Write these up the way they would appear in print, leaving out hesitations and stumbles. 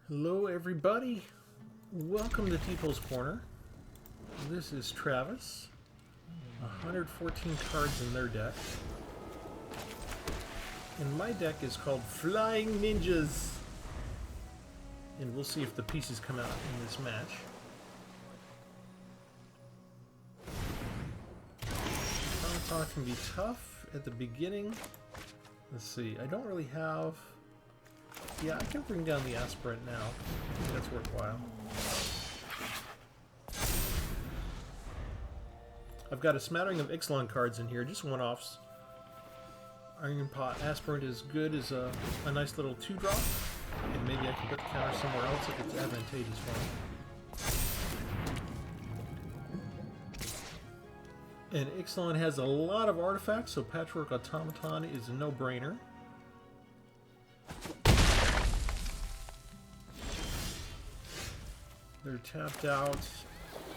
Hello everybody, welcome to Tpull's Corner. This is Travis, 114 cards in their deck. And my deck is called Flying Ninjas. And we'll see if the pieces come out in this match. Talk can be tough at the beginning. Let's see, I don't really have... Yeah, I can bring down the aspirant now. I think that's worthwhile. I've got a smattering of Ixalan cards in here, just one-offs. Iron Pot Aspirant is good as a nice little 2-drop. And maybe I can put the counter somewhere else if it's advantageous for me. And Ixalan has a lot of artifacts, so Patchwork Automaton is a no-brainer. They're tapped out.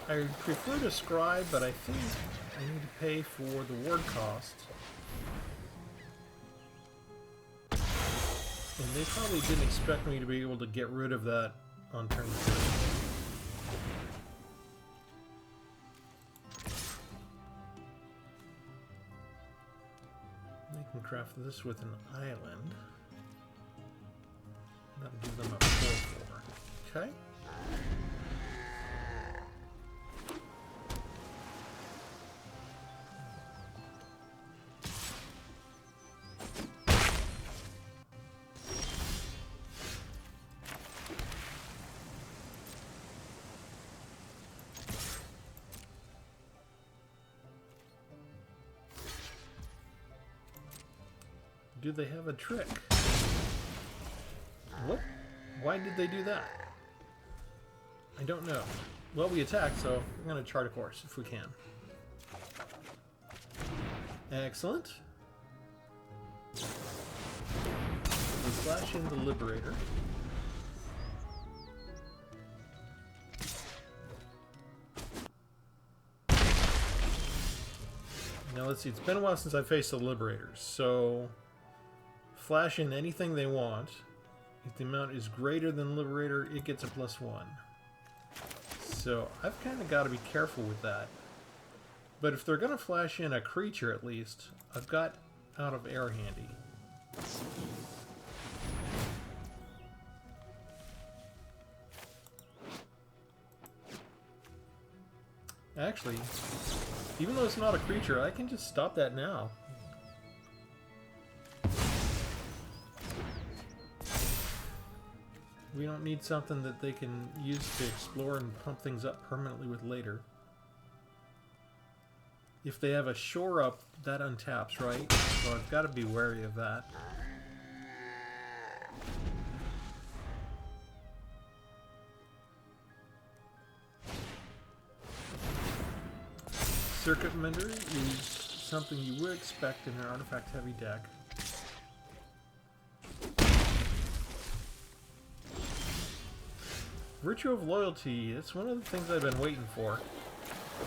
I prefer to Scribe, but I think I need to pay for the ward cost. And they probably didn't expect me to be able to get rid of that on turn 3. They can craft this with an island. That'll give them a 4/4. Okay. Do they have a trick? What? Why did they do that? I don't know. Well, we attack, so we're going to chart a course if we can. Excellent. We flash in the Liberator. Now let's see, it's been a while since I faced the Liberators, so flash in anything they want. If the amount is greater than Liberator, it gets a +1. So I've kind of got to be careful with that. But if they're going to flash in a creature at least, I've got Out of Air handy. Actually, even though it's not a creature, I can just stop that now. We don't need something that they can use to explore and pump things up permanently with later. If they have a shore up, that untaps, right? So I've got to be wary of that. Circuit Mender is something you would expect in an artifact-heavy deck. Virtue of Loyalty, it's one of the things I've been waiting for.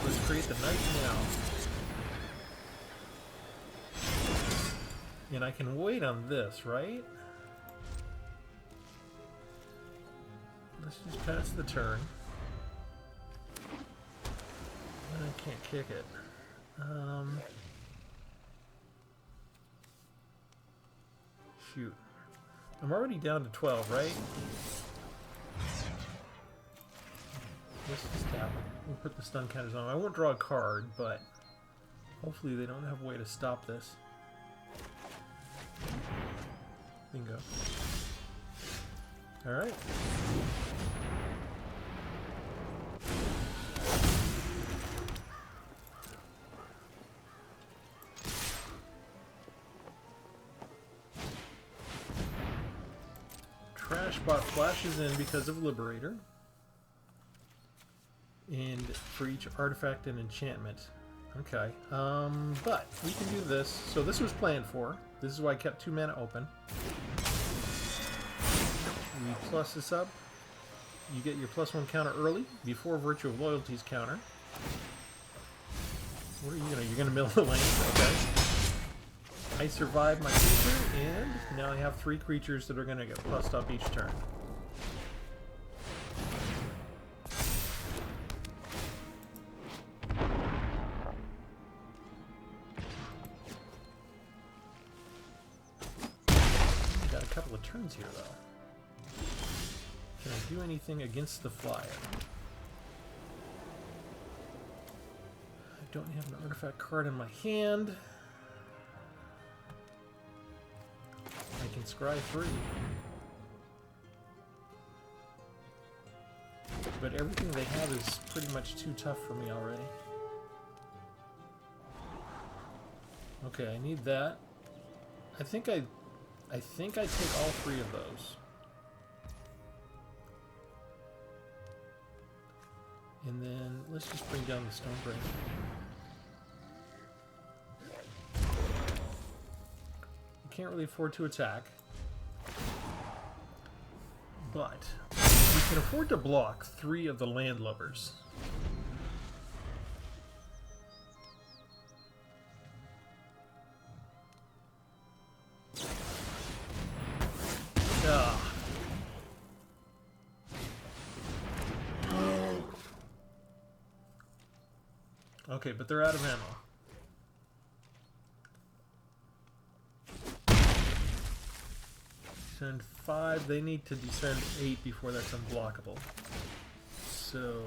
Let's create the Knight now. And I can wait on this, right? Let's just pass the turn. I can't kick it. Shoot. I'm already down to 12, right? Let's just tap. We'll put the stun counters on. I won't draw a card, but hopefully they don't have a way to stop this. Bingo. Alright. Trashbot flashes in because of Liberator. And for each artifact and enchantment. Okay. But we can do this. So this was planned for. This is why I kept 2 mana open. We plus this up. You get your +1 counter early before Virtue of Loyalty's counter. What are you gonna? You're gonna mill the lane? Okay. I survived my creature, and now I have 3 creatures that are going to get plussed up each turn. here, though. Can I do anything against the flyer? I don't have an artifact card in my hand. I can scry 3. But everything they have is pretty much too tough for me already. Okay, I need that. I think I take all 3 of those. And then let's just bring down the Stonebrain. I can't really afford to attack. But we can afford to block 3 of the landlubbers. Okay, but they're out of ammo. Descend 5. They need to descend 8 before that's unblockable. So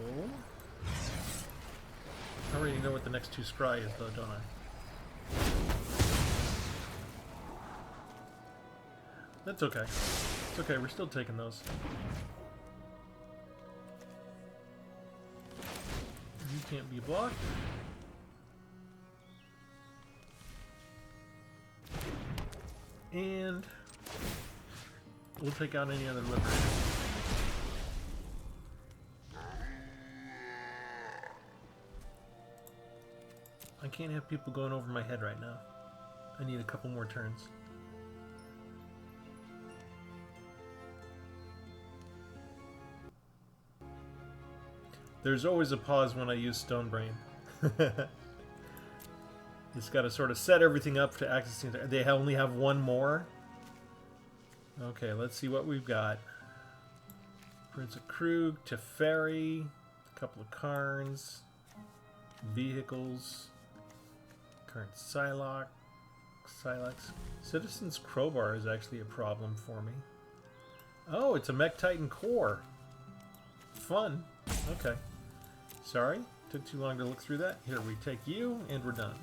I already know what the next 2 scry is, though, don't I? That's okay. It's okay. We're still taking those. You can't be blocked. And we'll take out any other liberators. I can't have people going over my head right now. I need a couple more turns. There's always a pause when I use Stonebrain. It's got to sort of set everything up to access. They only have 1 more. Okay, let's see what we've got. Prince of Krug, Teferi, a couple of Karns, vehicles, current Psylocke. Citizen's Crowbar is actually a problem for me. Oh, it's a Mech Titan core. Fun. Okay. Sorry, took too long to look through that. Here, we take you, and we're done.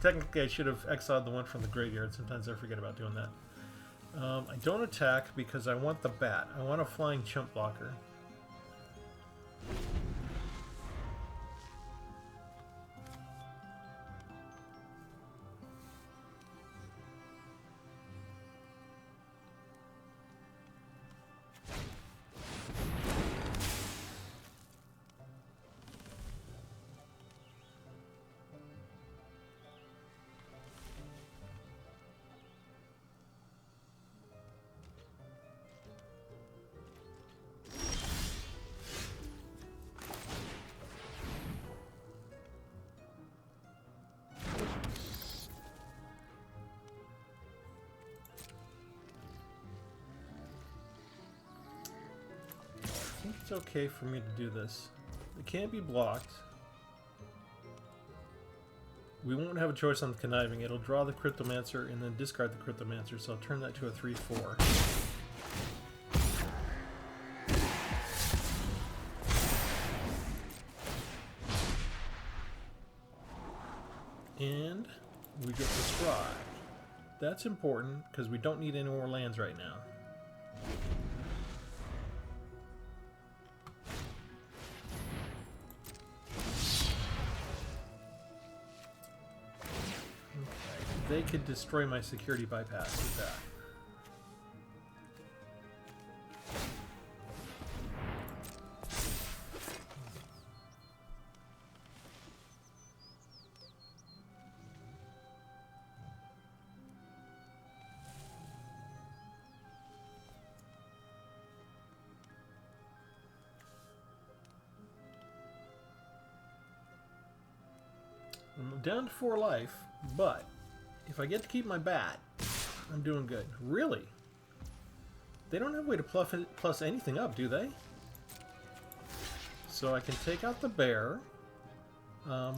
Technically, I should have exiled the one from the graveyard. Sometimes I forget about doing that. I don't attack because I want the bat. I want a flying chump blocker. I think it's okay for me to do this. It can't be blocked. We won't have a choice on the Conniving. It'll draw the Cryptomancer and then discard the Cryptomancer, so I'll turn that to a 3/4. And we get the Scry. That's important because we don't need any more lands right now. They could destroy my security bypass with that. I'm down to 4 life, but if I get to keep my bat, I'm doing good. Really? They don't have a way to plus anything up, do they? So I can take out the bear.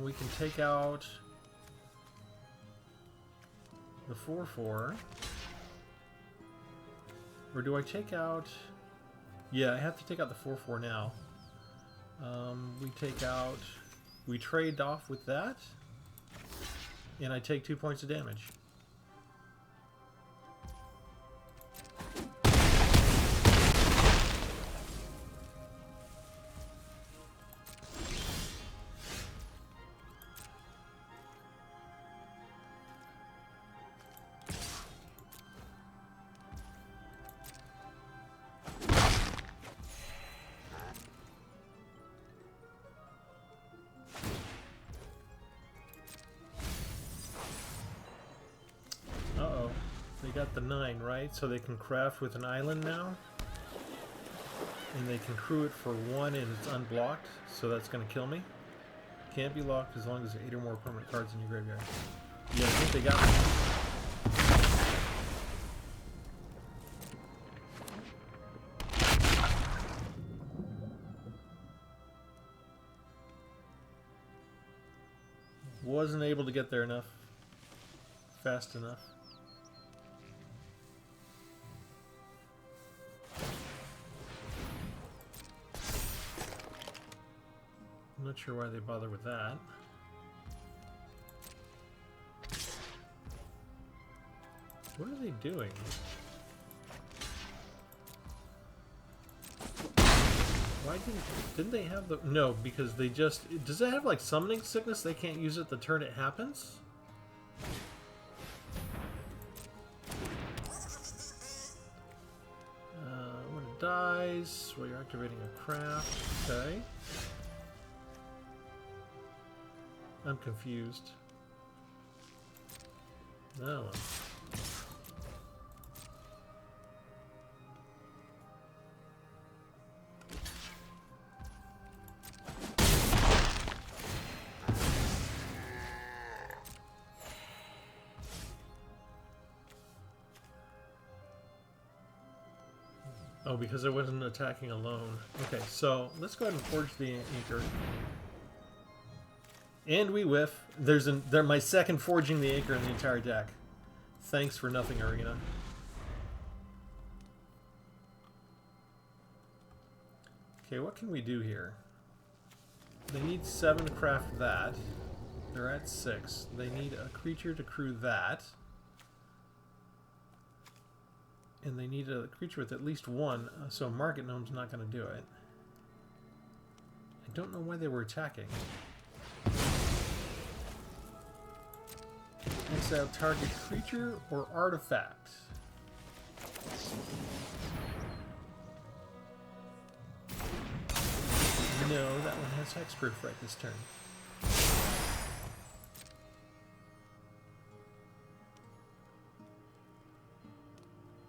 We can take out the 4/4. Or do I take out... Yeah, I have to take out the 4/4 now. We take out... We trade off with that. And I take 2 points of damage. Got the 9, right? So they can craft with an island now. And they can crew it for 1 and it's unblocked, so that's going to kill me. Can't be locked as long as there's 8 or more permanent cards in your graveyard. Yeah, I think they got me. Wasn't able to get there enough. Fast enough. I'm not sure why they bother with that. What are they doing? Why didn't they have the... No, because they just... Does it have like summoning sickness? They can't use it the turn it happens? When it dies, well, you're activating a craft. Okay. I'm confused. No. Oh, because I wasn't attacking alone. Okay, so let's go ahead and forge the anchor. And we whiff. They're my second forging the anchor in the entire deck. Thanks for nothing, Arena. Okay, what can we do here? They need 7 to craft that. They're at 6. They need a creature to crew that. And they need a creature with at least 1, so Market Gnome's not going to do it. I don't know why they were attacking. Exile target creature or artifact. No, that one has hexproof right this turn.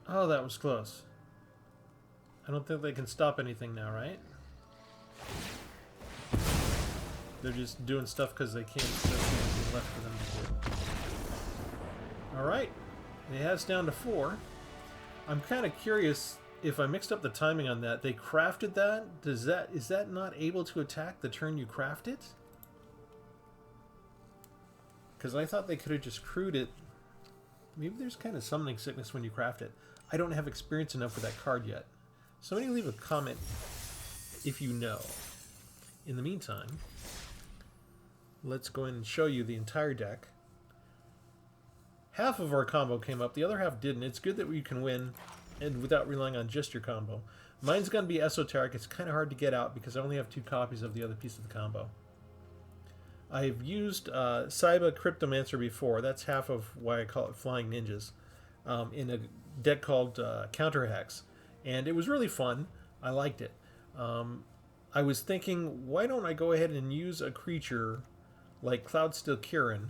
Oh, that was close. I don't think they can stop anything now, right? They're just doing stuff because they can't. There's nothing left for them to do. Alright, it has down to 4. I'm kind of curious if I mixed up the timing on that. They crafted that? Is that not able to attack the turn you craft it? Because I thought they could have just crewed it. Maybe there's kind of summoning sickness when you craft it. I don't have experience enough with that card yet. Somebody leave a comment if you know. In the meantime, let's go in and show you the entire deck. Half of our combo came up, the other half didn't. It's good that we can win and without relying on just your combo. Mine's going to be esoteric. It's kind of hard to get out because I only have 2 copies of the other piece of the combo. I've used Saiba Cryptomancer before. That's half of why I call it Flying Ninjas in a deck called Counter Hex. And it was really fun. I liked it. I was thinking, why don't I go ahead and use a creature like Cloudsteel Kirin?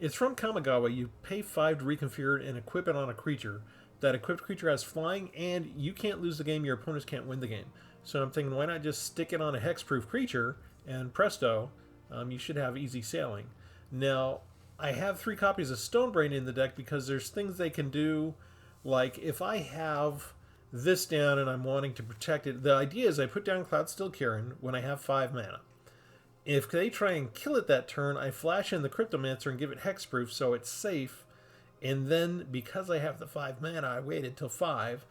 It's from Kamigawa. You pay 5 to reconfigure it and equip it on a creature. That equipped creature has flying, and you can't lose the game. Your opponents can't win the game. So I'm thinking, why not just stick it on a hexproof creature, and presto, you should have easy sailing. Now, I have 3 copies of Stonebrain in the deck because there's things they can do, like if I have this down and I'm wanting to protect it, the idea is I put down Cloudsteel Kirin when I have 5 mana. If they try and kill it that turn, I flash in the Cryptomancer and give it hexproof so it's safe, And then, because I have the 5 mana, I waited till 5.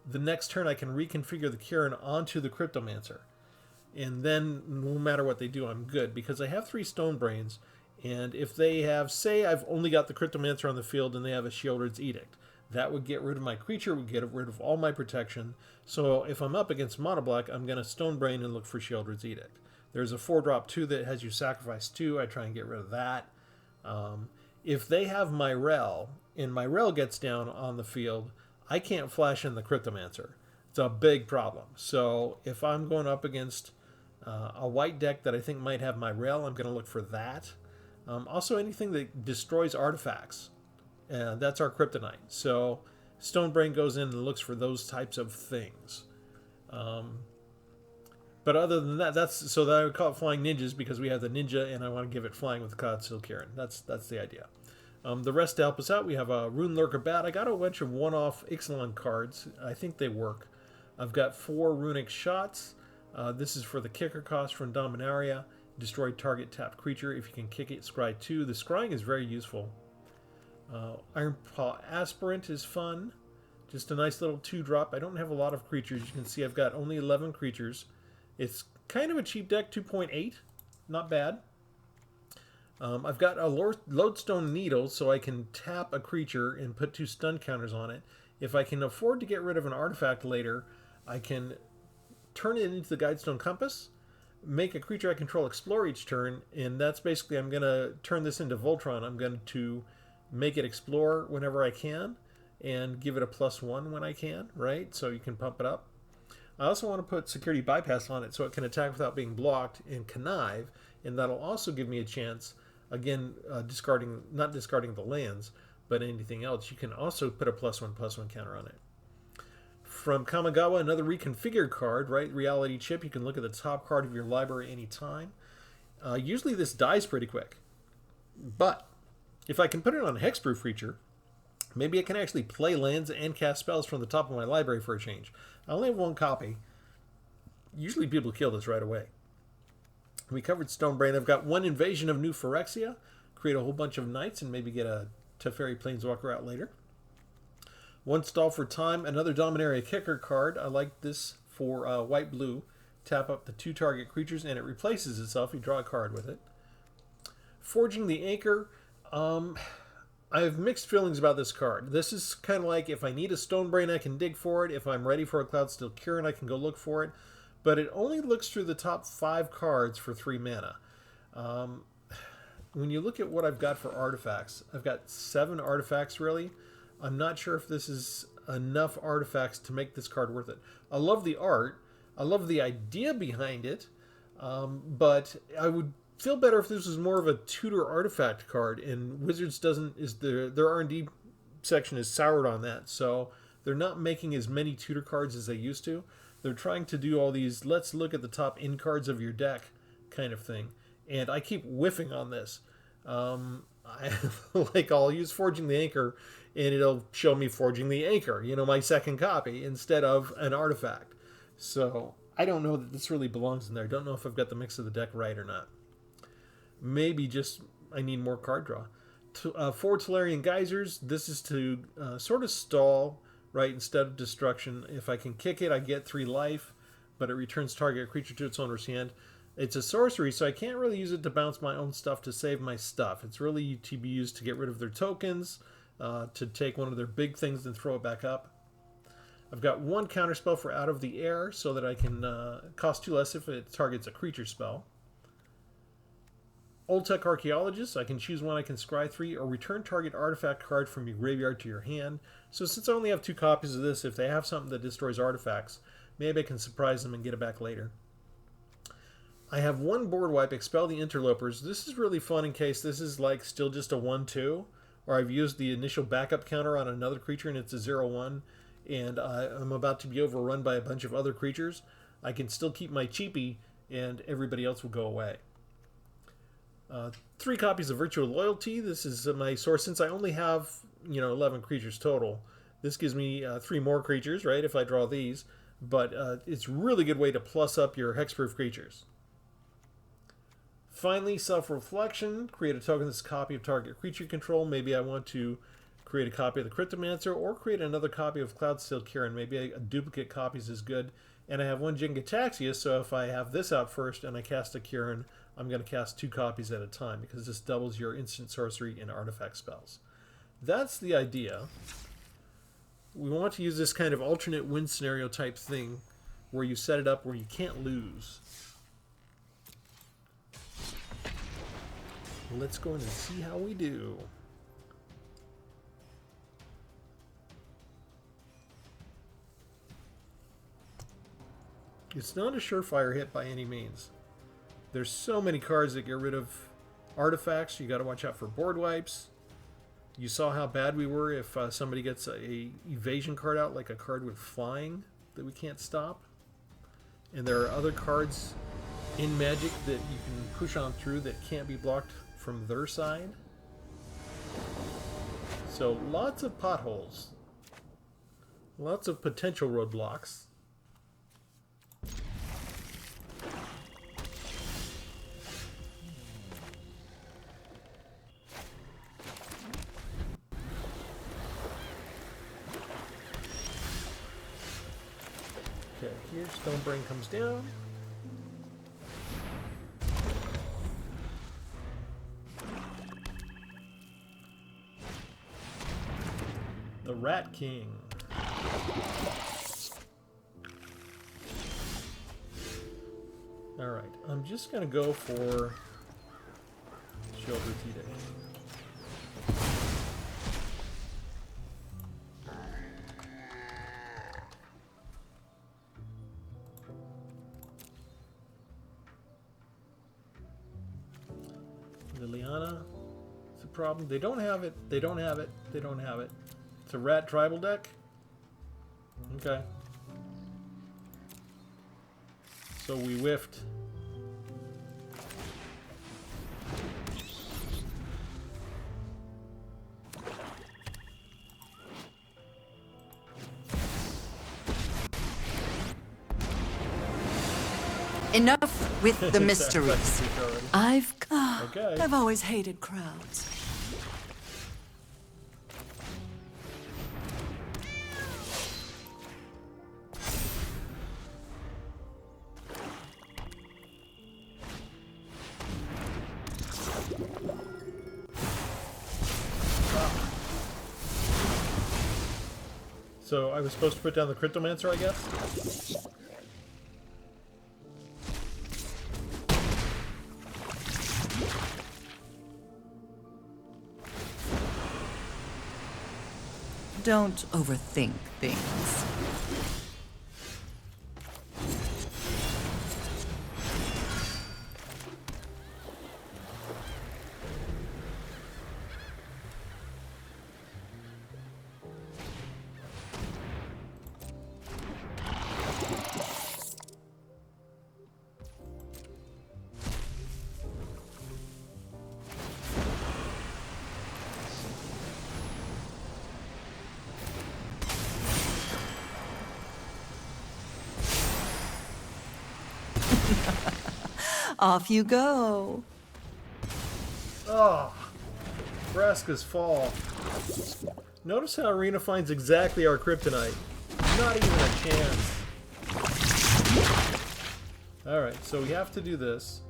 The next turn I can reconfigure the Kieran onto the Cryptomancer. And then, no matter what they do, I'm good. Because I have 3 Stone Brains, and if they have, say I've only got the Cryptomancer on the field and they have a Sheoldred's Edict, that would get rid of my creature, would get rid of all my protection. So if I'm up against Mono Black, I'm going to Stone Brain and look for Sheoldred's Edict. There's a 4-drop 2 that has you sacrifice 2. I try and get rid of that. If they have my Rel, and my Rel gets down on the field, I can't flash in the Cryptomancer. It's a big problem. So if I'm going up against a white deck that I think might have my Rel, I'm going to look for that. Also, anything that destroys artifacts. That's our kryptonite. So Stonebrain goes in and looks for those types of things. But other than that, so that I would call it Flying Ninjas because we have the ninja and I want to give it flying with the Codsteel Kieran. That's the idea. The rest to help us out, we have a Rune Lurker Bat. I got a bunch of one-off Ixalan cards. I think they work. I've got 4 Runic Shots. This is for the kicker cost from Dominaria. Destroy target tapped creature. If you can kick it, scry 2. The scrying is very useful. Iron Paw Aspirant is fun. Just a nice little 2-drop. I don't have a lot of creatures. You can see I've got only 11 creatures. It's kind of a cheap deck, 2.8. Not bad. I've got a Lodestone Needle, so I can tap a creature and put 2 stun counters on it. If I can afford to get rid of an artifact later, I can turn it into the Guidestone Compass, make a creature I control explore each turn, and that's basically, I'm going to turn this into Voltron. I'm going to make it explore whenever I can, and give it a +1 when I can, right? So you can pump it up. I also want to put Security Bypass on it so it can attack without being blocked and connive, and that'll also give me a chance, again, not discarding the lands, but anything else. You can also put a +1/+1 counter on it. From Kamigawa, another reconfigured card, right? Reality Chip. You can look at the top card of your library anytime. Usually this dies pretty quick, but if I can put it on a hexproof creature, maybe I can actually play lands and cast spells from the top of my library for a change. I only have 1 copy. Usually people kill this right away. We covered Stonebrain. I've got 1 Invasion of New Phyrexia. Create a whole bunch of knights and maybe get a Teferi Planeswalker out later. 1 Stall for Time. Another Dominaria Kicker card. I like this for white-blue. Tap up the 2 target creatures and it replaces itself. You draw a card with it. Forging the Anchor. I have mixed feelings about this card. This is kind of like if I need a Stonebrain, I can dig for it. If I'm ready for a Cloudsteel Kieran, I can go look for it. But it only looks through the top 5 cards for 3 mana. When you look at what I've got for artifacts, I've got 7 artifacts, really. I'm not sure if this is enough artifacts to make this card worth it. I love the art. I love the idea behind it. But I would feel better if this was more of a tutor artifact card, and Wizards their R&D section is soured on that, so they're not making as many tutor cards as they used to. They're trying to do all these let's look at the top end cards of your deck kind of thing, and I keep whiffing on this. I'll use Forging the Anchor and it'll show me Forging the Anchor, my second copy, instead of an artifact. So I don't know that this really belongs in there. I don't know if I've got the mix of the deck right or not. Maybe just I need more card draw. 4 Tolarian Geysers. This is to sort of stall, right, instead of destruction. If I can kick it, I get 3 life, but it returns target creature to its owner's hand. It's a sorcery, so I can't really use it to bounce my own stuff to save my stuff. It's really to be used to get rid of their tokens, to take one of their big things and throw it back up. I've got 1 counterspell for Out of the Air, so that I can cost 2 less if it targets a creature spell. Old Tech Archaeologist, I can choose one I can scry 3 or return target artifact card from your graveyard to your hand. So since I only have 2 copies of this, if they have something that destroys artifacts, maybe I can surprise them and get it back later. I have 1 board wipe, Expel the Interlopers. This is really fun in case this is like still just a 1/2, or I've used the initial backup counter on another creature and it's a 0/1, and I'm about to be overrun by a bunch of other creatures. I can still keep my cheapie and everybody else will go away. 3 copies of Virtual Loyalty. This is my source. Since I only have 11 creatures total, this gives me 3 more creatures, right, if I draw these. But it's a really good way to plus up your hexproof creatures. Finally, Self-Reflection. Create a tokenless copy of target creature control. Maybe I want to create a copy of the Cryptomancer, or create another copy of Cloudsteel Kieran. Maybe a duplicate copy is good. And I have one Jin-Gitaxias, so if I have this out first and I cast a Kieran, I'm going to cast 2 copies at a time, because this doubles your instant sorcery and artifact spells. That's the idea. We want to use this kind of alternate win scenario type thing, where you set it up where you can't lose. Let's go in and see how we do. It's not a surefire hit by any means. There's so many cards that get rid of artifacts. You got to watch out for board wipes. You saw how bad we were if somebody gets a evasion card out, like a card with flying that we can't stop. And there are other cards in Magic that you can push on through that can't be blocked from their side. So lots of potholes. Lots of potential roadblocks. Okay, here Stonebrain comes down. The Rat King. Alright, I'm just going to go for Sheoldred's Edict. Liliana, it's a problem. They don't have it. They don't have it. They don't have it. It's a rat tribal deck? Okay. So we whiffed. Enough with the mysteries. Okay. I've always hated crowds. So I was supposed to put down the Cryptomancer, I guess? Don't overthink things. Off you go. Oh, Vraska's Fall. Notice how Arena finds exactly our kryptonite. Not even a chance. Alright, so we have to do this.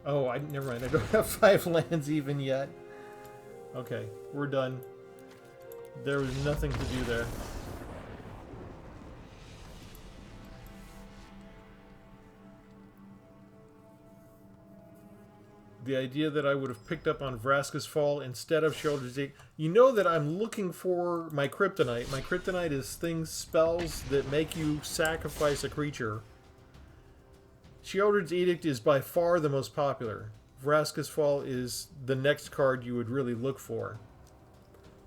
Oh, never mind. I don't have 5 lands even yet. Okay, we're done. There was nothing to do there. The idea that I would have picked up on Vraska's Fall instead of Sheoldred's Edict. You know that I'm looking for my kryptonite. My kryptonite is things, spells that make you sacrifice a creature. Sheoldred's Edict is by far the most popular. Vraska's Fall is the next card you would really look for.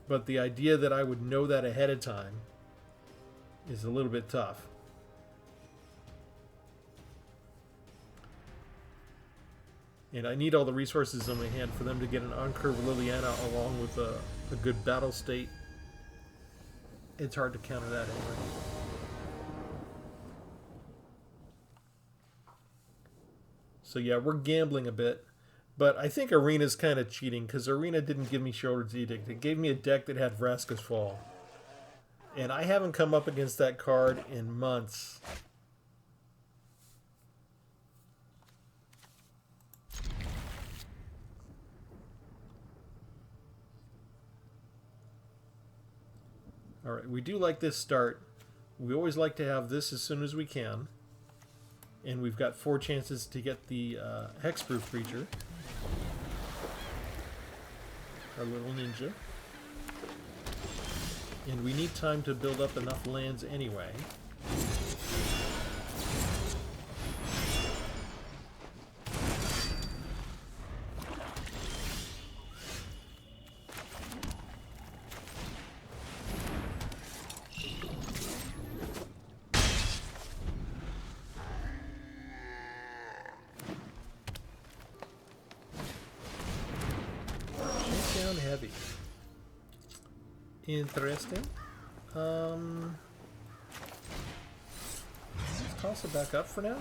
But the idea that I would know that ahead of time is a little bit tough. And I need all the resources in my hand for them to get an on-curve Liliana along with a good battle state. It's hard to counter that anyway. So yeah, we're gambling a bit. But I think Arena's kind of cheating, because Arena didn't give me Shoulder's Edict. It gave me a deck that had Vraska's Fall. And I haven't come up against that card in months. Alright, we do like this start. We always like to have this as soon as we can. And we've got 4 chances to get the Hexproof creature. Our little ninja. And we need time to build up enough lands anyway. Heavy. Interesting. Let's toss it back up for now.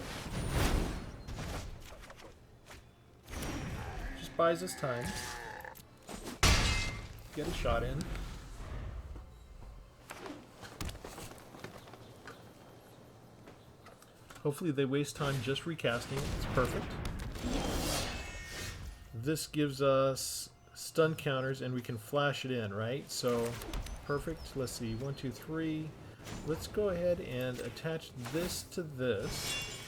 Just buys us time. Get a shot in. Hopefully they waste time just recasting it. It's perfect. This gives us stun counters, and we can flash it in, right? So, perfect. Let's see. 1, 2, 3. Let's go ahead and attach this to this.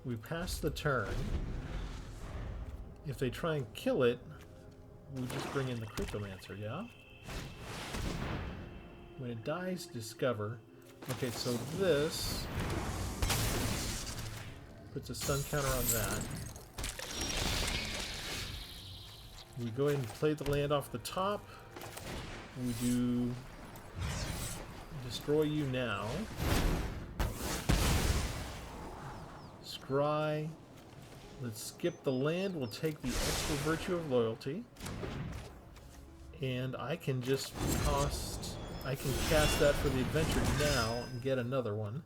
We pass the turn. If they try and kill it, we just bring in the Cryptomancer, yeah? When it dies, discover. Okay, so this puts a stun counter on that. We go ahead and play the land off the top. We do destroy you now. Scry. Let's skip the land. We'll take the extra Virtue of Loyalty. And I can just cost... I can cast that for the adventure now and get another one.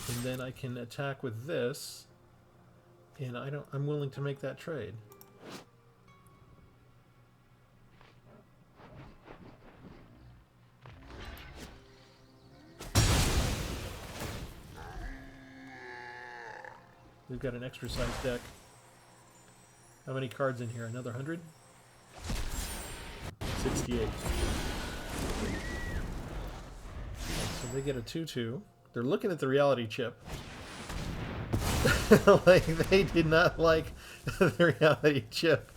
And then I can attack with this. And I'm willing to make that trade. We've got an extra size deck. How many cards in here? Another 100? 68. So they get a 2/2. They're looking at the reality chip. Like, they did not like the reality chip.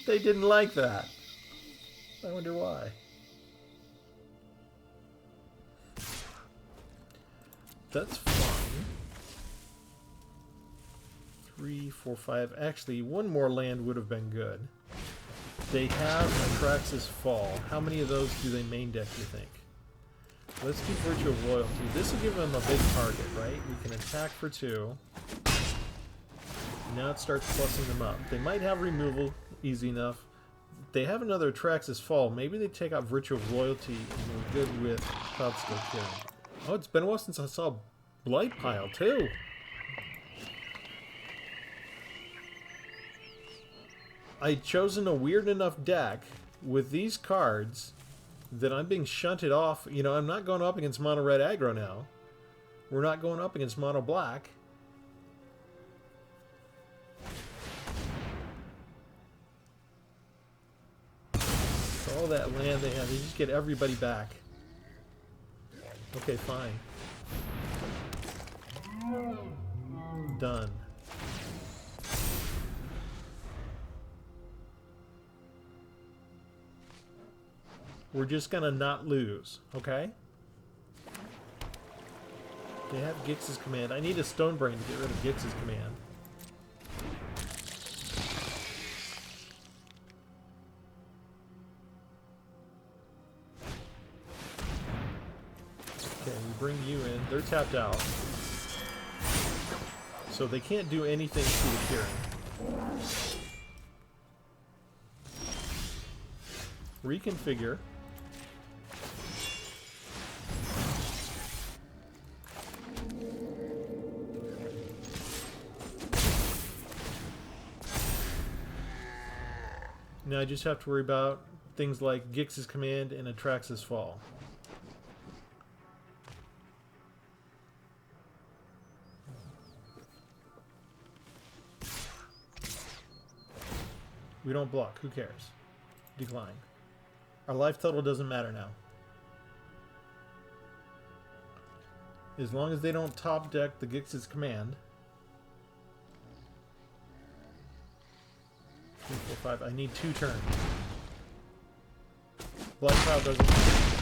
They didn't like that. I wonder why. That's fine. 3, 4, 5. Actually, one more land would have been good. They have Atrax's Fall. How many of those do they main deck, you think? Let's do Virtue of Loyalty. This will give them a big target, right? We can attack for 2. Now it starts plussing them up. They might have removal, easy enough. They have another Atrax's Fall. Maybe they take out Virtue of Loyalty and we're good with Cloudskill Killing. Oh, it's been a while since I saw Blight Pile, too. I'd chosen a weird enough deck with these cards that I'm being shunted off. You know, I'm not going up against mono red aggro now. We're not going up against mono black. So all that land they have, they just get everybody back. Okay, fine. Done. We're just gonna not lose, okay? They have Gix's command. I need a Stone Brain to get rid of Gix's command. Okay, we bring you in. They're tapped out. So they can't do anything to the Kieran. Reconfigure. Now I just have to worry about things like Gix's command and Atrax's fall. We don't block. Who cares? Decline. Our life total doesn't matter now. As long as they don't top deck the Gix's command. 3, 4, 5. I need 2 turns. Blood Cloud doesn't matter.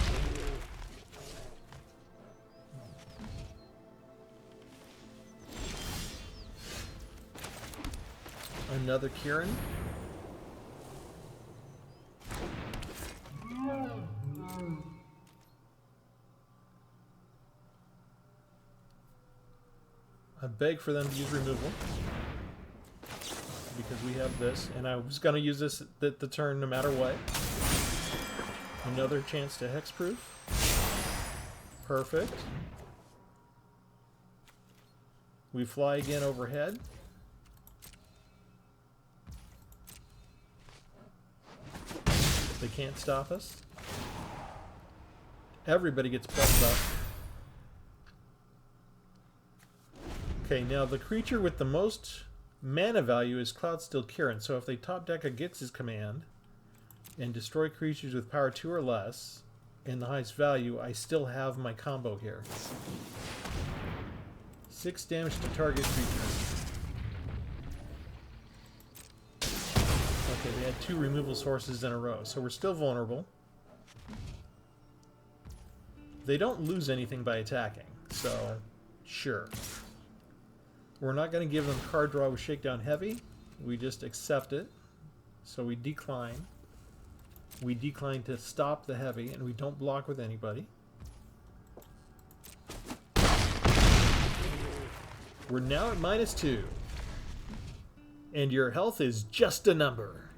Another Kieran. I beg for them to use removal because we have this, and I was going to use this at the turn no matter what. Another chance to hexproof. Perfect. We fly again overhead. They can't stop us. Everybody gets plussed up. Okay, now the creature with the most mana value is Cloudsteel Kieran. So if they top deck a Gix's command and destroy creatures with power 2 or less and the highest value, I still have my combo here. 6 damage to target creature. Okay, we had 2 removal sources in a row, so we're still vulnerable. They don't lose anything by attacking, so sure. We're not going to give them card draw with Shakedown Heavy. We just accept it. So we decline. We decline to stop the heavy, and we don't block with anybody. We're now at -2. And your health is just a number.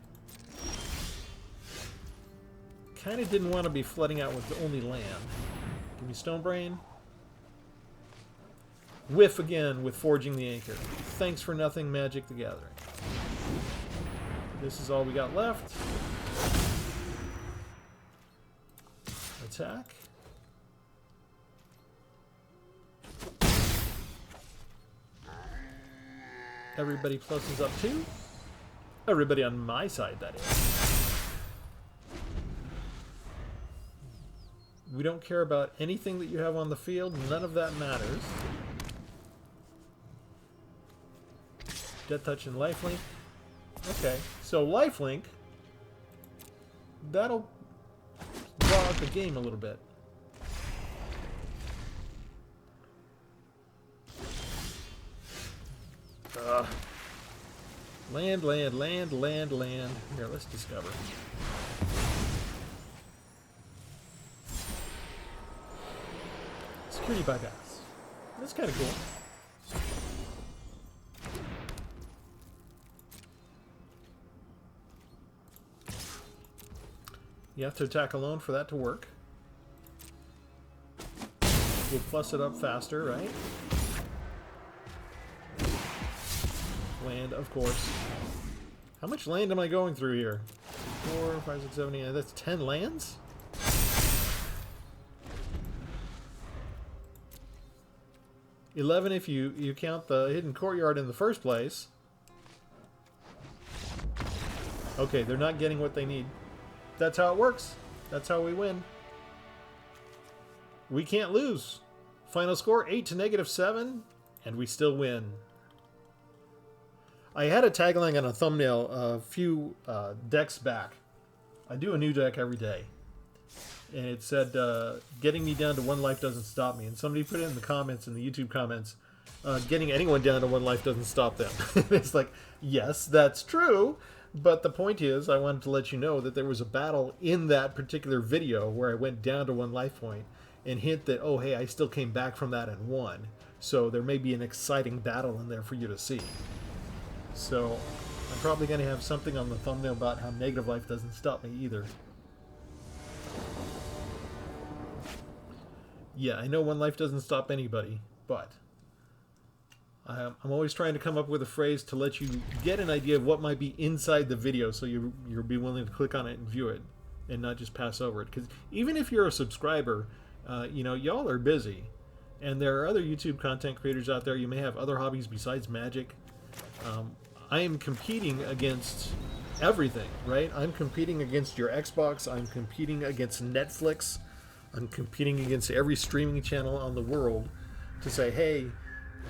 Kind of didn't want to be flooding out with only land. Give me Stonebrain. Whiff again with Forging the Anchor. Thanks for nothing, Magic the Gathering. This is all we got left. Attack. Everybody pluses up 2. Everybody on my side, that is. We don't care about anything that you have on the field. None of that matters. Death Touch and Lifelink. Okay, so Lifelink, that'll draw out the game a little bit. Land, land, land, land, land. Here, let's discover. Security bypass. That's kind of cool. You have to attack alone for that to work. We'll plus it up faster, right? Land, of course. How much land am I going through here? 4, 5, 6, 7, 8. That's 10 lands? $11 if you count the hidden courtyard in the first place. Okay, they're not getting what they need. That's how it works. That's how we win. We can't lose. Final score 8 to -7, and we still win. I had a tagline on a thumbnail a few decks back. I do a new deck every day. And it said, getting me down to 1 life doesn't stop me. And somebody put it in the comments, in the YouTube comments, getting anyone down to 1 life doesn't stop them. It's like, yes, that's true. But the point is, I wanted to let you know that there was a battle in that particular video where I went down to 1 life point and hint that, oh, hey, I still came back from that and won. So there may be an exciting battle in there for you to see. So I'm probably going to have something on the thumbnail about how negative life doesn't stop me either. Yeah, I know 1 life doesn't stop anybody, but I'm always trying to come up with a phrase to let you get an idea of what might be inside the video, so you'll be willing to click on it and view it, and not just pass over it. Because even if you're a subscriber, you know, y'all are busy, and there are other YouTube content creators out there. You may have other hobbies besides Magic. I am competing against everything, right? I'm competing against your Xbox. I'm competing against Netflix. I'm competing against every streaming channel on the world to say, hey,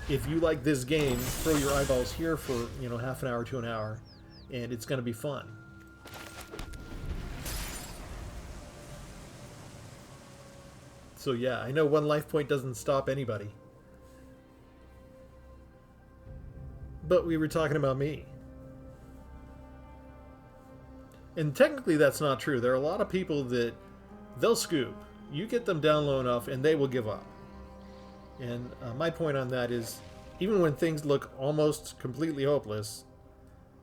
if you like this game, throw your eyeballs here for, you know, half an hour to an hour, and it's going to be fun. So yeah, I know one life point doesn't stop anybody. But we were talking about me. And technically that's not true. There are a lot of people that they'll scoop. You get them down low enough and they will give up. And my point on that is, even when things look almost completely hopeless,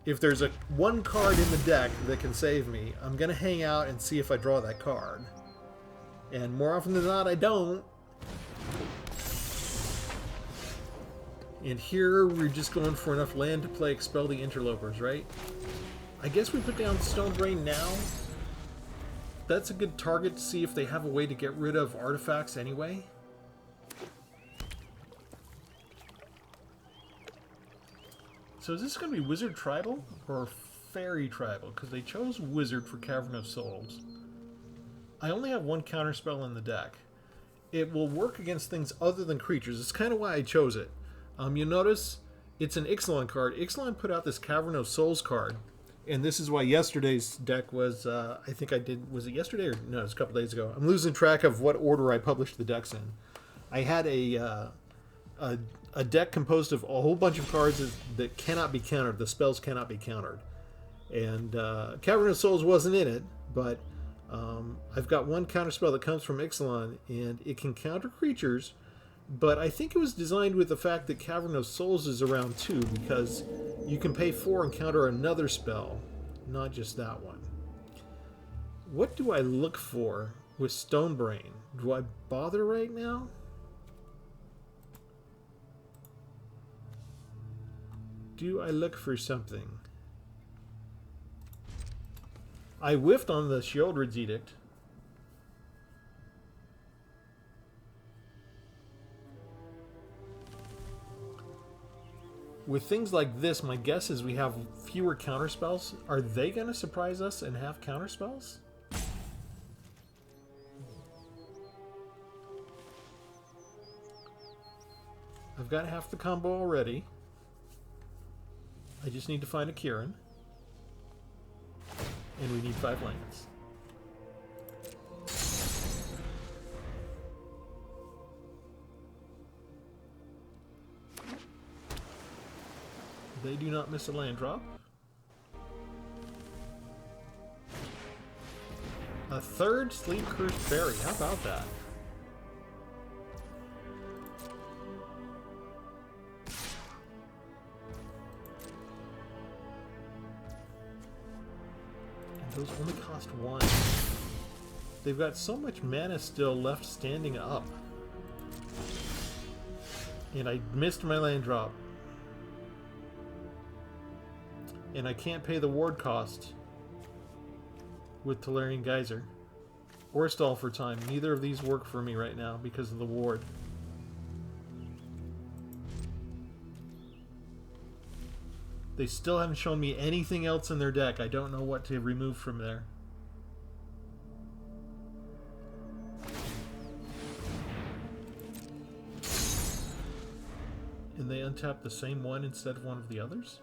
if there's one card in the deck that can save me, I'm going to hang out and see if I draw that card. And more often than not, I don't. And here we're just going for enough land to play Expel the Interlopers, right? I guess we put down Stonebrain now. That's a good target to see if they have a way to get rid of artifacts anyway. So is this going to be Wizard Tribal or Fairy Tribal? Because they chose Wizard for Cavern of Souls. I only have one counterspell in the deck. It will work against things other than creatures. It's kind of why I chose it. You notice it's an Ixalan card. Ixalan put out this Cavern of Souls card. And this is why yesterday's deck was, I think I did, was it yesterday or no, it was a couple days ago. I'm losing track of what order I published the decks in. I had a deck composed of a whole bunch of cards that cannot be countered. The spells cannot be countered. And Cavern of Souls wasn't in it, but I've got one counterspell that comes from Ixalan, and it can counter creatures, but I think it was designed with the fact that Cavern of Souls is around 2, because you can pay 4 and counter another spell, not just that one. What do I look for with Stonebrain? Do I bother right now? Do I look for something? I whiffed on the Sheoldred's Edict. With things like this, my guess is we have fewer counterspells. Are they going to surprise us and have counterspells? I've got half the combo already. I just need to find a Kieran. And we need 5 lands. They do not miss a land drop. A third Sleep Cursed Fairy. How about that? And those only cost 1. They've got so much mana still left standing up. And I missed my land drop. And I can't pay the ward cost with Tolarian Geyser or Stall for Time. Neither of these work for me right now because of the ward. They still haven't shown me anything else in their deck. I don't know what to remove from there. And they untap the same one instead of one of the others?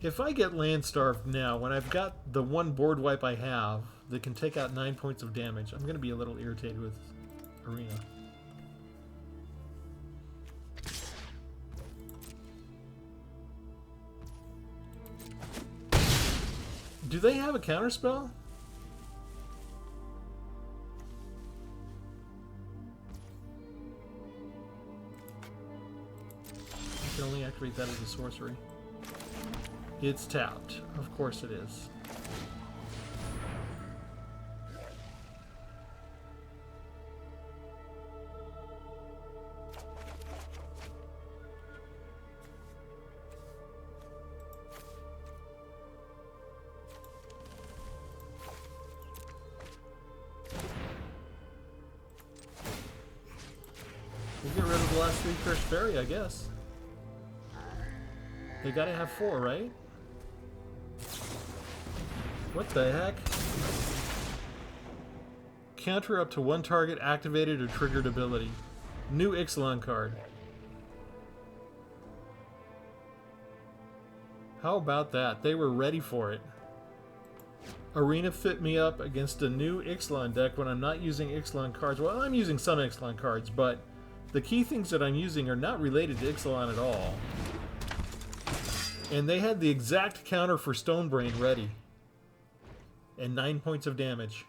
If I get land starved now, when I've got the one board wipe I have that can take out 9 points of damage, I'm going to be a little irritated with Arena. Do they have a counterspell? I can only activate that as a sorcery. It's tapped. Of course it is. the last 3 Cursed Fairy, I guess. They gotta have 4, right? What the heck? Counter up to 1 target activated or triggered ability. New Ixalan card. How about that? They were ready for it. Arena fit me up against a new Ixalan deck when I'm not using Ixalan cards. Well, I'm using some Ixalan cards, but the key things that I'm using are not related to Ixalan at all. And they had the exact counter for Stonebrain ready. And 9 points of damage.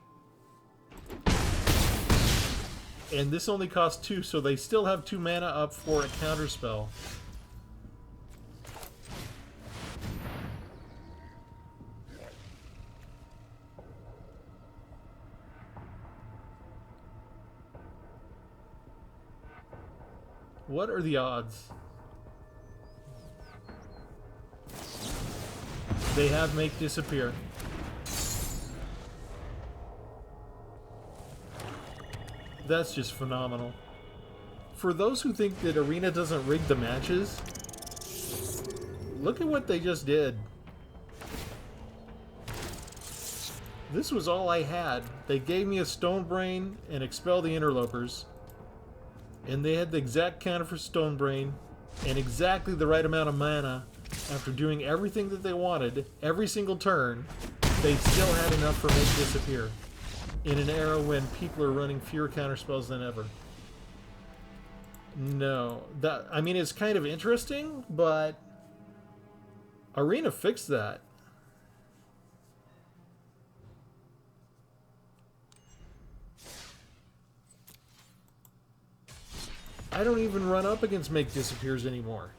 And this only costs 2, so they still have 2 mana up for a counter spell. What are the odds? They have Make Disappear. That's just phenomenal. For those who think that Arena doesn't rig the matches, look at what they just did. This was all I had. They gave me a Stonebrain and Expel the Interlopers. And they had the exact counter for Stonebrain and exactly the right amount of mana. After doing everything that they wanted, every single turn, they still had enough for Make Disappear. In an era when people are running fewer counterspells than ever. No. I mean, it's kind of interesting, but Arena fixed that. I don't even run up against Make Disappears anymore.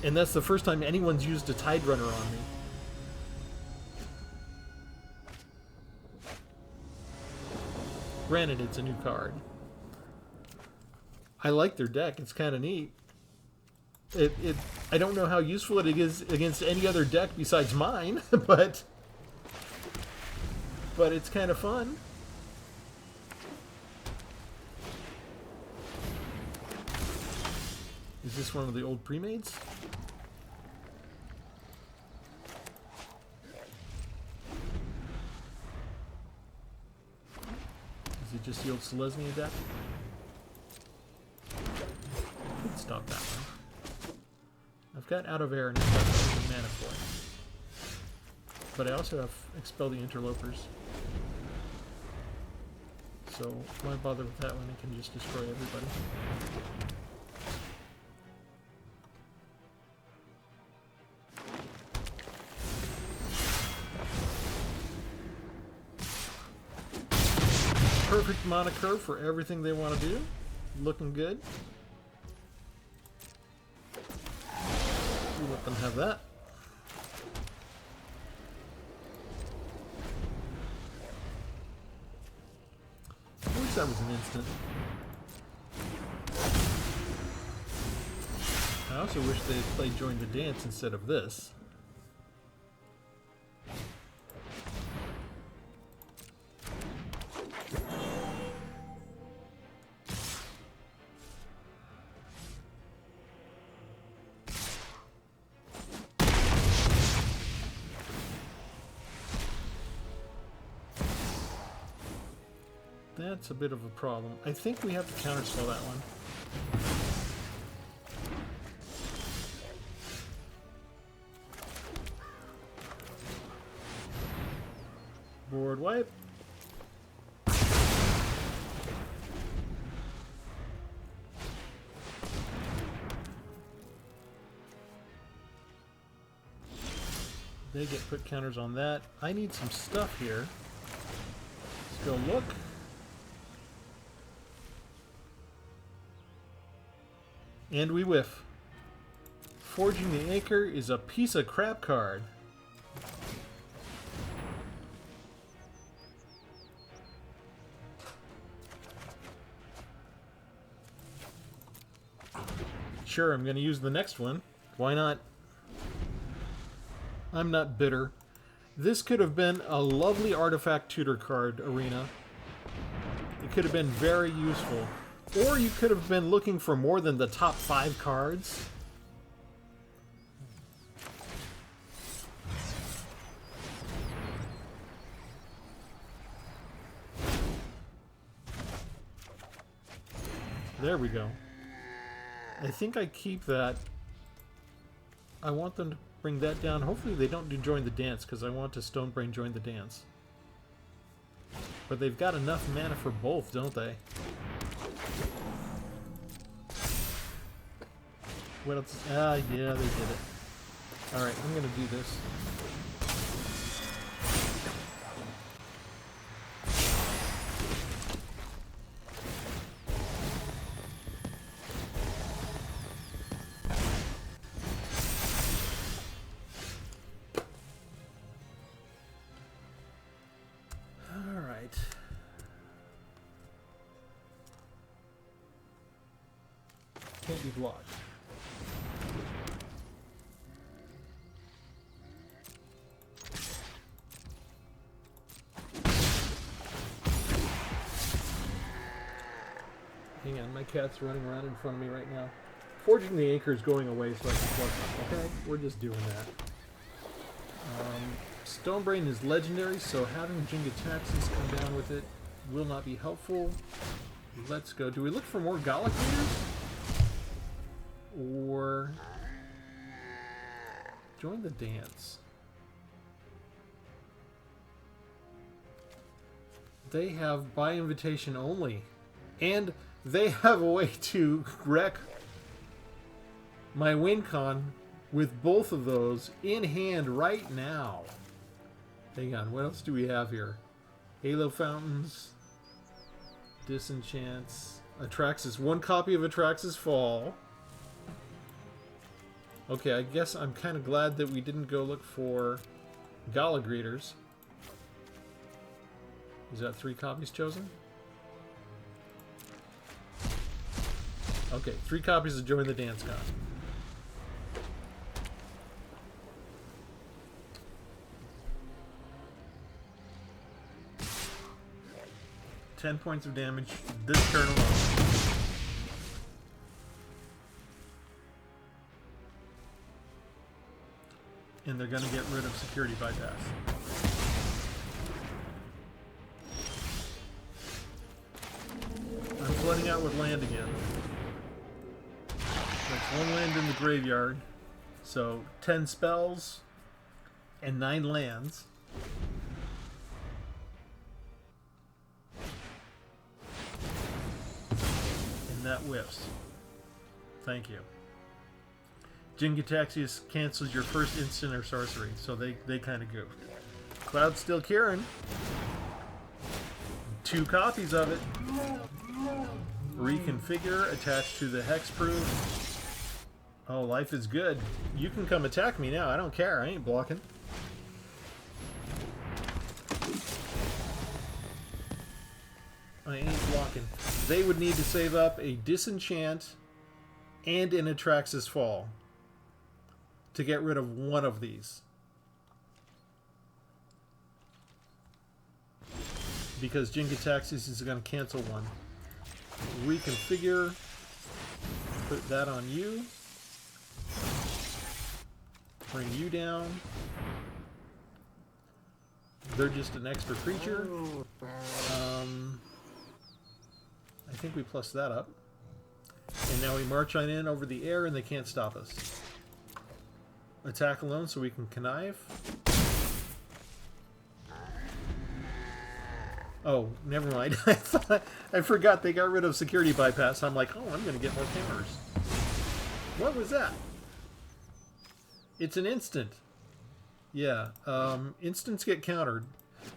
And that's the first time anyone's used a Tide Runner on me. Granted, it's a new card. I like their deck. It's kind of neat. I don't know how useful it is against any other deck besides mine, but it's kind of fun. Is this one of the old pre-mades? Is it just the old Selesnya deck? Could stop that one. I've got Out of Air and I've got mana for it. But I also have Expel the Interlopers. So why bother with that when it can just destroy everybody? Perfect mana curve for everything they want to do. Looking good. We'll let them have that. I wish that was an instant. I also wish they had played Join the Dance instead of this. That's a bit of a problem. I think we have to counterspell that one. Board wipe. They get put counters on that. I need some stuff here. Let's go look. And we whiff. Forging the Anchor is a piece of crap card. Sure, I'm going to use the next one. Why not? I'm not bitter. This could have been a lovely artifact tutor card, Arena. It could have been very useful. Or you could have been looking for more than the top 5 cards. There we go. I think I keep that. I want them to bring that down. Hopefully they don't do join the dance, because I want to Stonebrain join the dance. But they've got enough mana for both, don't they? What else? Ah, yeah, they did it. Alright, I'm gonna do this. Alright. Can't be blocked. Hang on, my cat's running around in front of me right now. Forging the Anchor is going away, so I can plug it. Okay, we're just doing that. Stonebrain is legendary, so having Jingataxis come down with it will not be helpful. Let's go. Do we look for more Gallicators? Or join the dance? They have by invitation only. And they have a way to wreck my win con with both of those in hand right now. Hang on, what else do we have here? Halo Fountains, Disenchants, Atraxis. One copy of Atraxis Fall. Okay, I guess I'm kind of glad that we didn't go look for Galligrators. Is that 3 copies chosen? Okay, 3 copies of Join the Dance Con. $10 points of damage this turn alone. And they're going to get rid of security bypass. I'm flooding out with land again. That's 1 land in the graveyard. So 10 spells and 9 lands. And that whiffs. Thank you. Jingataxius cancels your first instant or sorcery, so they kind of goofed. Cloud's still curing. 2 copies of it. Reconfigure, attached to the hexproof. Oh, life is good. You can come attack me now. I don't care. I ain't blocking. I ain't blocking. They would need to save up a Disenchant and an Atraxis Fall to get rid of one of these. Because Jingataxis is going to cancel one. Reconfigure. Put that on you. Bring you down. They're just an extra creature. I think we plus that up. And now we march on in over the air and they can't stop us. Attack alone so we can connive. Oh, never mind. I forgot they got rid of security bypass. I'm like, oh, I'm going to get more counters. What was that? It's an instant. Yeah, instants get countered.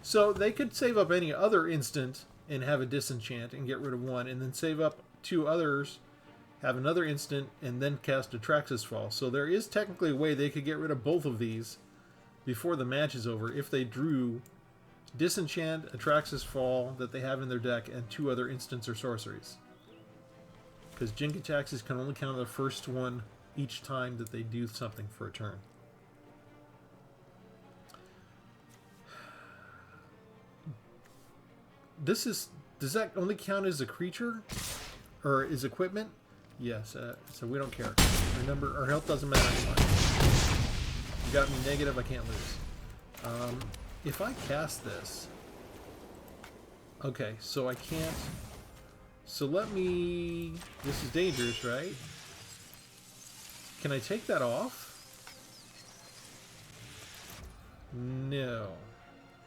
So they could save up any other instant and have a disenchant and get rid of one, and then save up 2 others, have another instant, and then cast Atraxis Fall. So there is technically a way they could get rid of both of these before the match is over if they drew Disenchant, Atraxis Fall that they have in their deck, and 2 other instants or sorceries. Because Jingataxis can only count the first one each time that they do something for a turn. Does that only count as a creature? or is equipment? Yes, so we don't care. Our health doesn't matter anymore. You got me negative, I can't lose. If I cast this... Okay, so I can't... So let me... This is dangerous, right? Can I take that off? No.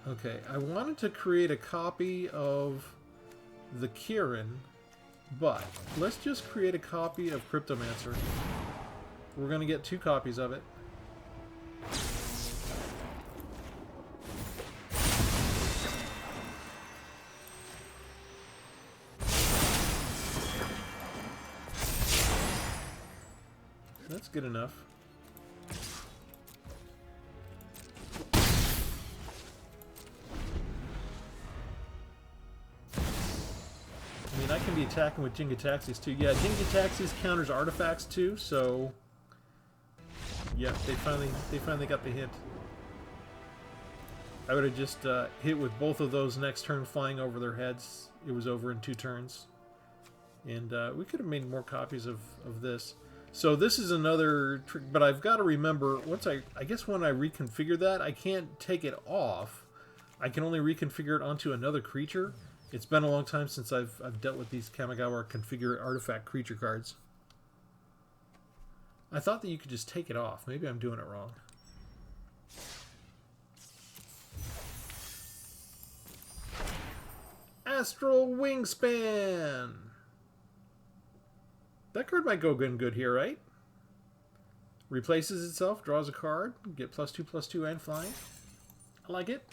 Okay, I wanted to create a copy of the Kieran, but let's just create a copy of Cryptomancer. We're going to get 2 copies of it. That's good enough. I mean, I can be attacking with Jingataxis too. Yeah, Jingataxis counters artifacts too, so... Yeah, they finally got the hint. I would have just hit with both of those next turn flying over their heads. It was over in 2 turns. And we could have made more copies of this. So this is another trick, but I've got to remember, once I guess when I reconfigure that, I can't take it off. I can only reconfigure it onto another creature. It's been a long time since I've dealt with these Kamigawa configure artifact creature cards. I thought that you could just take it off. Maybe I'm doing it wrong. Astral Wingspan! That card might go good here, right? Replaces itself, draws a card, get +2/+2 and flying. I like it.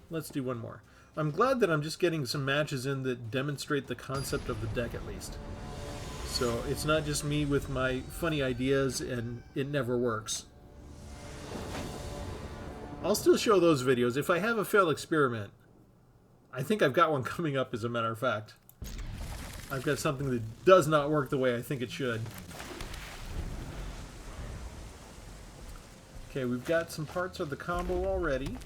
Let's do one more. I'm glad that I'm just getting some matches in that demonstrate the concept of the deck at least. So it's not just me with my funny ideas and it never works. I'll still show those videos. If I have a failed experiment, I think I've got one coming up as a matter of fact. I've got something that does not work the way I think it should. Okay, we've got some parts of the combo already.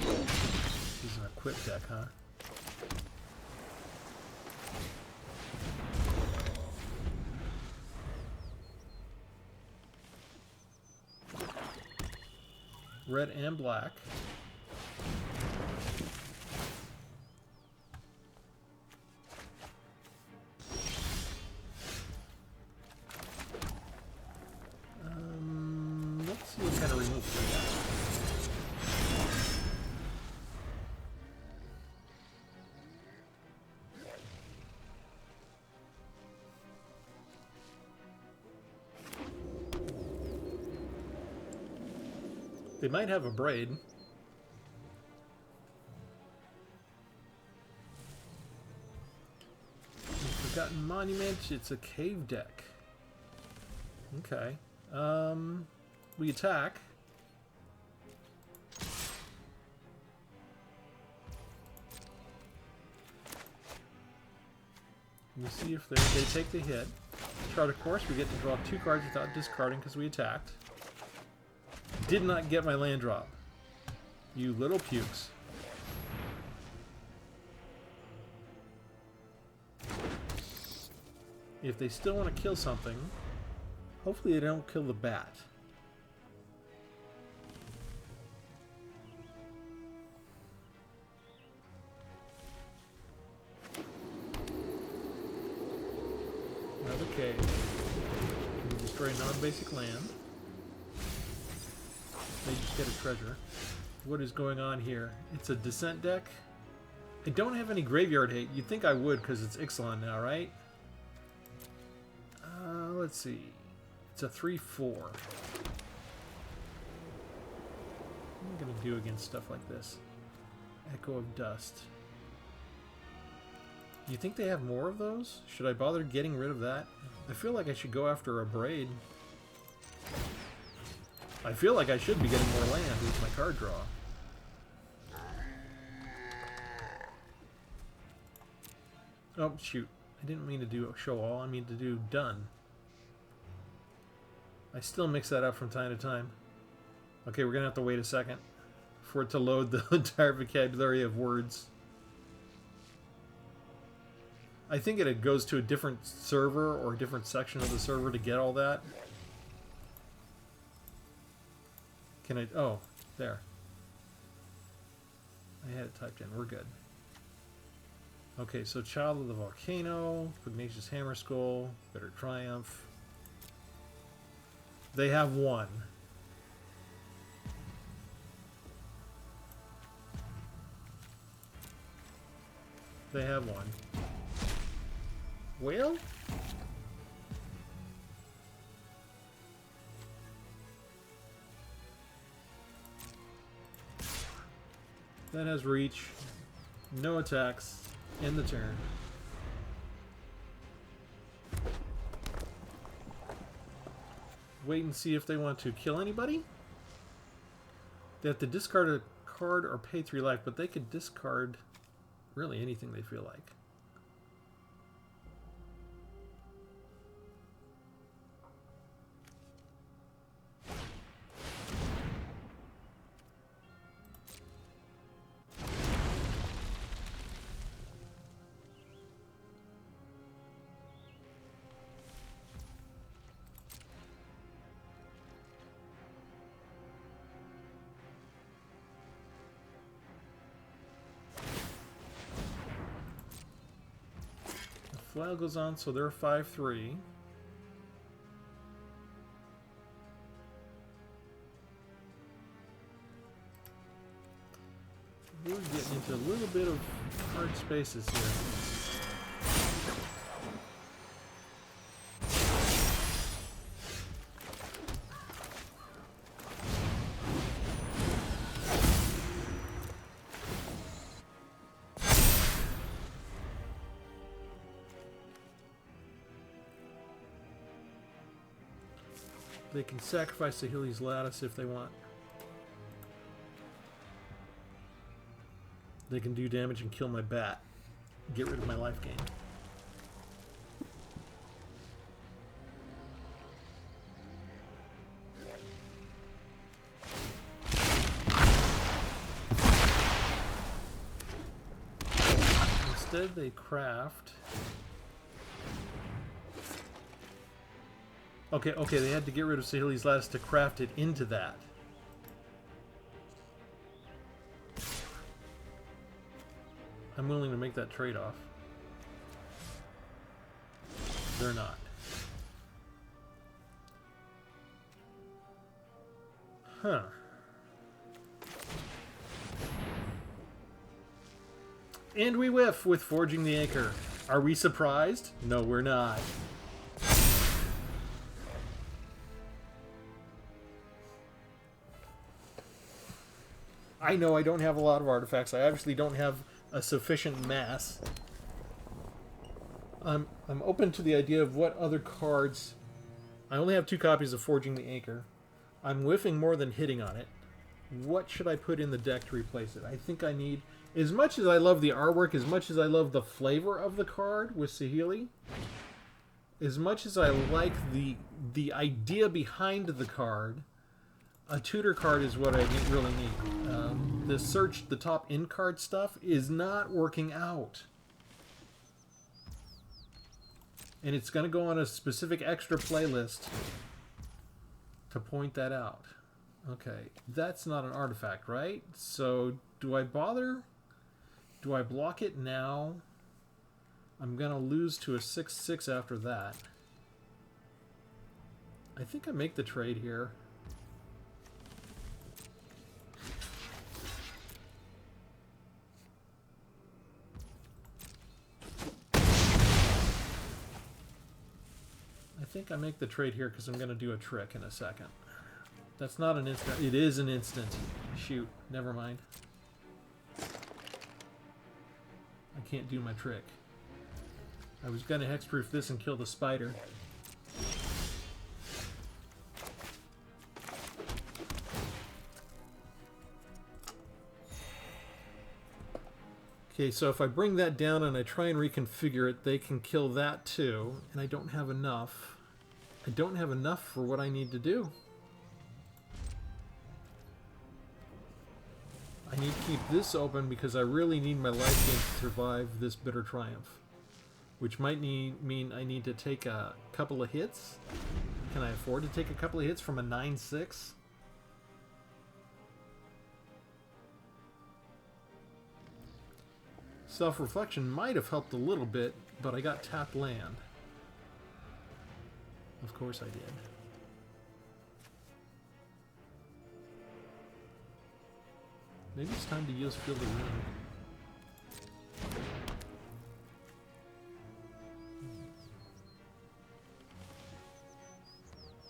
This is an equip deck, huh? Red and black. Let's see what kind of removal we got. They might have a braid. Forgotten Monument. It's a cave deck. Okay. We attack. We'll see if they take the hit. Chart a course. We get to draw 2 cards without discarding because we attacked. Did not get my land drop. You little pukes. If they still want to kill something, hopefully they don't kill the bat. Another cave. Can destroy non-basic land. They just get a treasure. What is going on here? It's a descent deck. I don't have any graveyard hate. You'd think I would because it's Ixalan now, right? Let's see. It's a 3/4. What am I going to do against stuff like this? Echo of Dust. You think they have more of those? Should I bother getting rid of that? I feel like I should go after a braid. I feel like I should be getting more land with my card draw. Oh, shoot. I didn't mean to do show all. I mean to do done. I still mix that up from time to time. Okay, we're gonna have to wait a second for it to load the entire vocabulary of words. I think it goes to a different server or a different section of the server to get all that. Can I... Oh, there. I had it typed in. We're good. Okay, so Child of the Volcano, Pugnacious Hammer Skull, Bitter Triumph. They have one. They have one. Well? That has reach. No attacks. End the turn. Wait and see if they want to kill anybody. They have to discard a card or pay 3 life, but they could discard really anything they feel like. Flail goes on, so they're 5-3. We're getting into a little bit of hard spaces here. They can sacrifice the Healy's Lattice if they want. They can do damage and kill my bat. Get rid of my life gain. Instead they craft... Okay, they had to get rid of Sahili's Lattice to craft it into that. I'm willing to make that trade-off. They're not. Huh. And we whiff with Forging the Acre. Are we surprised? No, we're not. I know I don't have a lot of artifacts. I obviously don't have a sufficient mass. I'm open to the idea of what other cards... I only have 2 copies of Forging the Acre. I'm whiffing more than hitting on it. What should I put in the deck to replace it? I think I need... As much as I love the artwork, as much as I love the flavor of the card with Saheeli, as much as I like the idea behind the card, a tutor card is what I really need. The search the top in card stuff is not working out. And it's going to go on a specific extra playlist to point that out. Okay, that's not an artifact, right? So do I bother? Do I block it now? I'm going to lose to a 6/6 after that. I think I make the trade here. I think I make the trade here because I'm going to do a trick in a second. That's not an instant. It is an instant. Shoot. Never mind. I can't do my trick. I was going to hexproof this and kill the spider. Okay, so if I bring that down and I try and reconfigure it, they can kill that too. And I don't have enough. I don't have enough for what I need to do. I need to keep this open because I really need my life gain to survive this bitter triumph. Which might mean I need to take a couple of hits. Can I afford to take a couple of hits from a 9/6? Self-reflection might have helped a little bit, but I got tapped land. Of course I did. Maybe it's time to use Field of Ruin.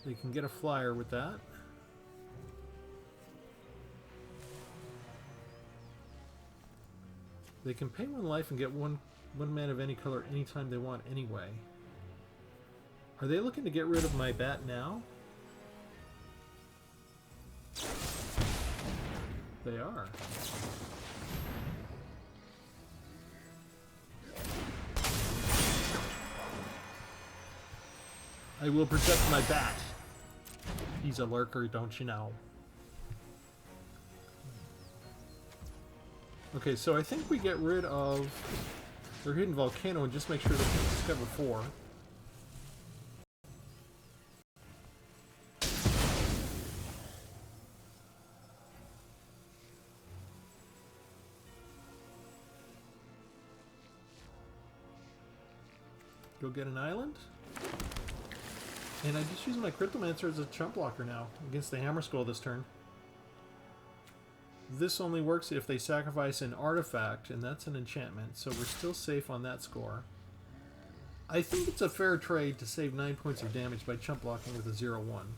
They can get a flyer with that. They can pay 1 life and get one mana of any color anytime they want anyway. Are they looking to get rid of my bat now? They are. I will protect my bat. He's a lurker, don't you know? Okay, so I think we get rid of their hidden volcano and just make sure they can discover 4. Go get an island. And I just use my Cryptomancer as a chump blocker now against the Hammer Skull this turn. This only works if they sacrifice an artifact, and that's an enchantment, so we're still safe on that score. I think it's a fair trade to save 9 points of damage by chump blocking with a 0/1.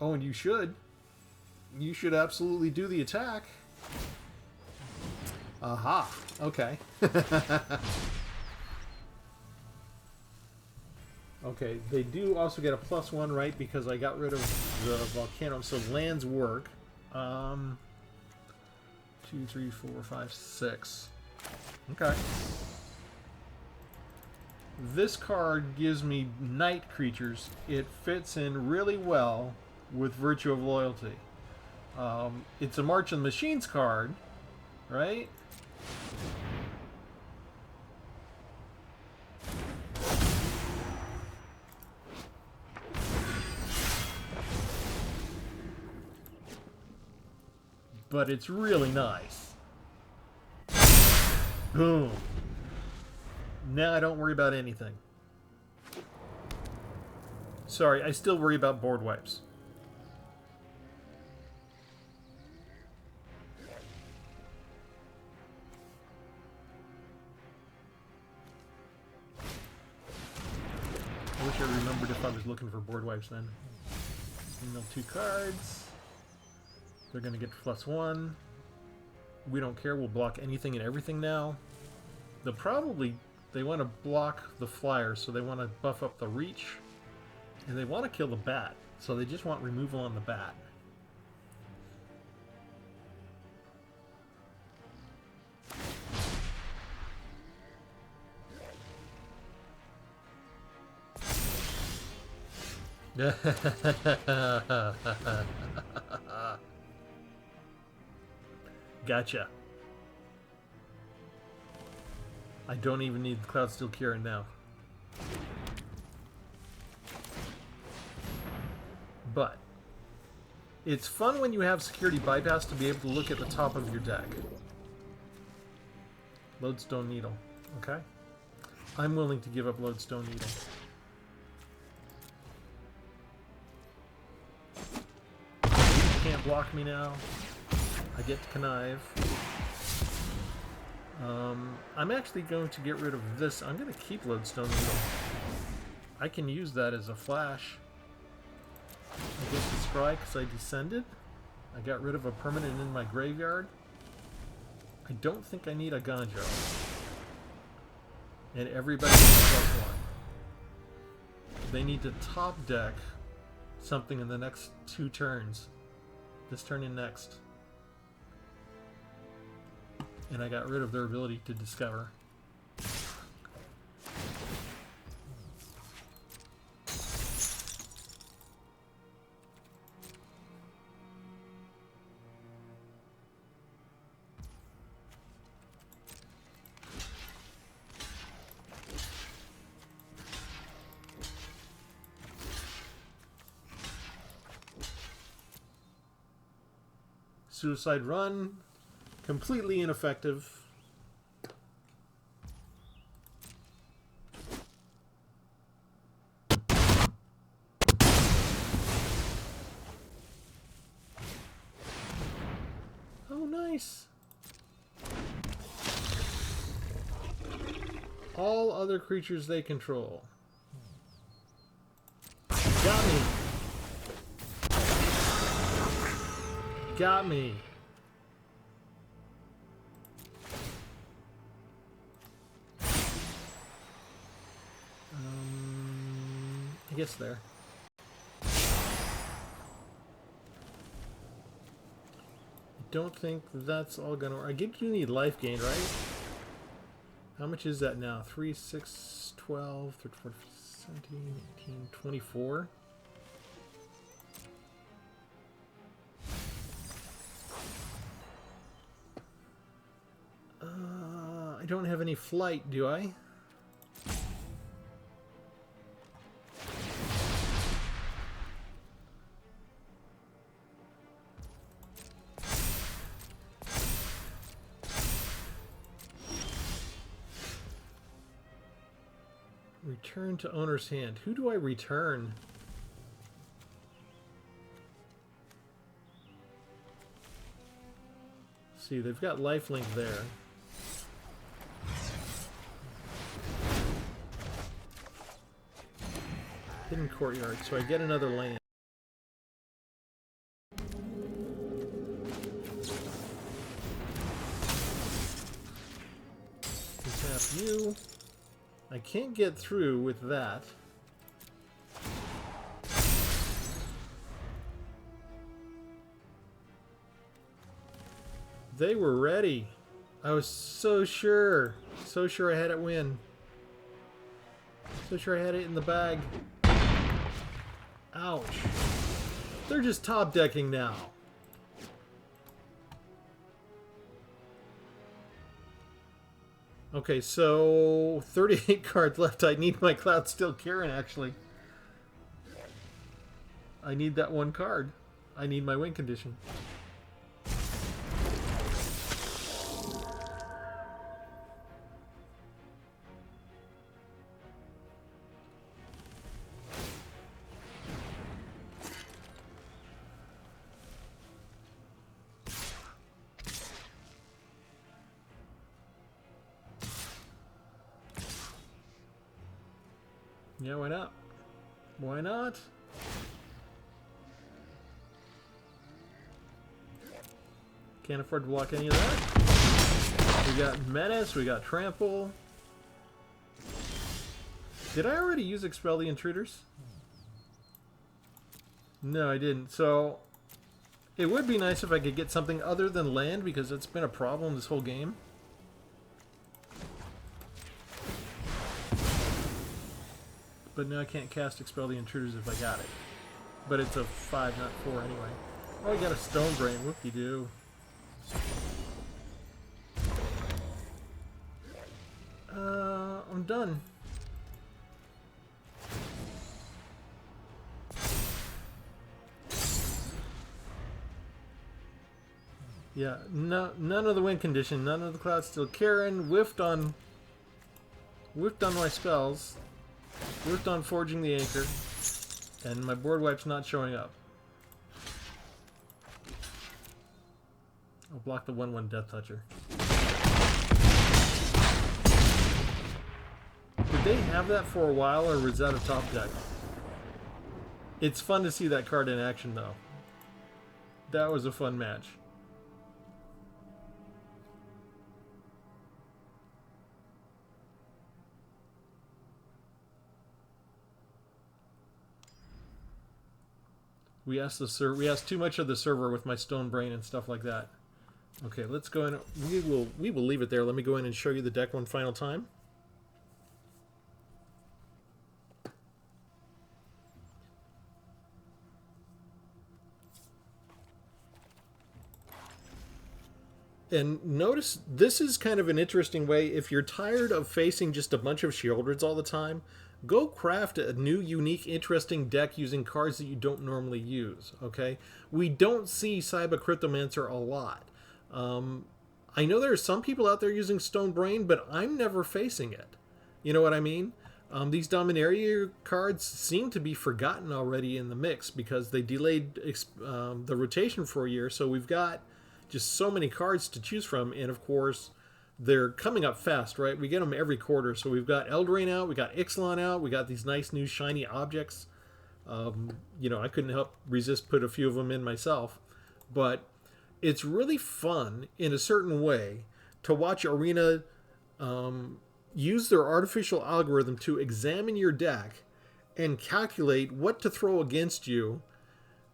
Oh, and you should. You should absolutely do the attack. Aha. Okay. Okay, they do also get a +1, right? Because I got rid of the volcano, so lands work. 2, 3, 4, 5, 6. Okay. This card gives me night creatures. It fits in really well with Virtue of Loyalty. It's a March of the Machines card, right? But it's really nice. Boom. Now I don't worry about anything. Sorry, I still worry about board wipes. I wish I remembered if I was looking for board wipes then. Mill 2 cards. They're going to get +1. We don't care. We'll block anything and everything now. They want to block the flyer, so they want to buff up the reach. And they want to kill the bat, so they just want removal on the bat. Gotcha. I don't even need Cloud Steel Kieran now. But it's fun when you have security bypass to be able to look at the top of your deck. Lodestone Needle. Okay? I'm willing to give up Lodestone Needle. You can't block me now. I get to connive. I'm actually going to get rid of this. I'm going to keep Lodestone Needle. I can use that as a flash. I get to scry because I descended. I got rid of a permanent in my graveyard. I don't think I need a Ganjo. And everybody gets +1. They need to top deck something in the next 2 turns. This turn and next. And I got rid of their ability to discover. Suicide Run, completely ineffective. Oh, nice. All other creatures they control. Got me. Got me. I guess there. I don't think that's all gonna work. I get you need life gain, right? How much is that now? 3, 6, 12, 13, 14, 17, 18, 24? I don't have any flight, do I? Return to owner's hand. Who do I return? See, they've got lifelink there. Hidden courtyard, so I get another land. Tap you. I can't get through with that. They were ready. I was so sure. So sure I had it win. So sure I had it in the bag. Ouch. They're just top decking now. Okay, so 38 cards left. I need my Cloud Still Karen, actually. I need that one card. I need my win condition. Yeah, why not? Why not? Can't afford to block any of that. We got Menace, we got Trample. Did I already use Expel the Intruders? No, I didn't. So, it would be nice if I could get something other than land, because it's been a problem this whole game. But now I can't cast Expel the Intruders if I got it. But it's a 5, not 4 anyway. Oh, I got a Stone Brain. Whoop-de-doo. I'm done. Yeah, no, none of the win condition, none of the Cloud Still Karen, whiffed on my spells. Worked on Forging the Anchor, and my board wipe's not showing up. I'll block the 1/1 Death Toucher. Did they have that for a while, or was that a top deck? It's fun to see that card in action, though. That was a fun match. We asked too much of the server with my Stone Brain and stuff like that. Okay, let's go in. We will leave it there. Let me go in and show you the deck one final time. And notice, this is kind of an interesting way. If you're tired of facing just a bunch of Shieldreds all the time, go craft a new, unique, interesting deck using cards that you don't normally use, okay? We don't see Cyber Cryptomancer a lot. I know there are some people out there using Stone Brain, but I'm never facing it. You know what I mean? These Dominaria cards seem to be forgotten already in the mix because they delayed the rotation for a year, so we've got just so many cards to choose from, and of course, they're coming up fast, right? We get them every quarter, so we've got Eldraine out, we got Ixalan out, we got these nice new shiny objects. You know, I couldn't help resist put a few of them in myself, but it's really fun in a certain way to watch Arena use their artificial algorithm to examine your deck and calculate what to throw against you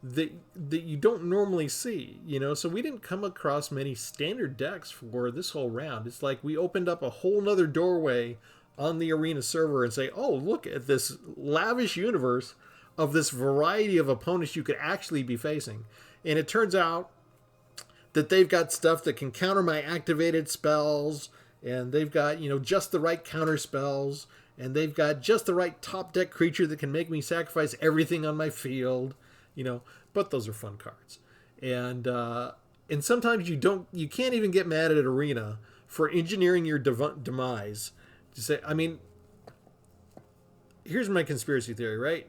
that you don't normally see, you know. So we didn't come across many standard decks for this whole round. It's like we opened up a whole nother doorway on the Arena server and say, oh, look at this lavish universe of this variety of opponents you could actually be facing. And it turns out that they've got stuff that can counter my activated spells, and they've got, you know, just the right counter spells, and they've got just the right top deck creature that can make me sacrifice everything on my field, you know. But those are fun cards. And sometimes you can't even get mad at Arena for engineering your demise. To say, I mean, here's my conspiracy theory, right?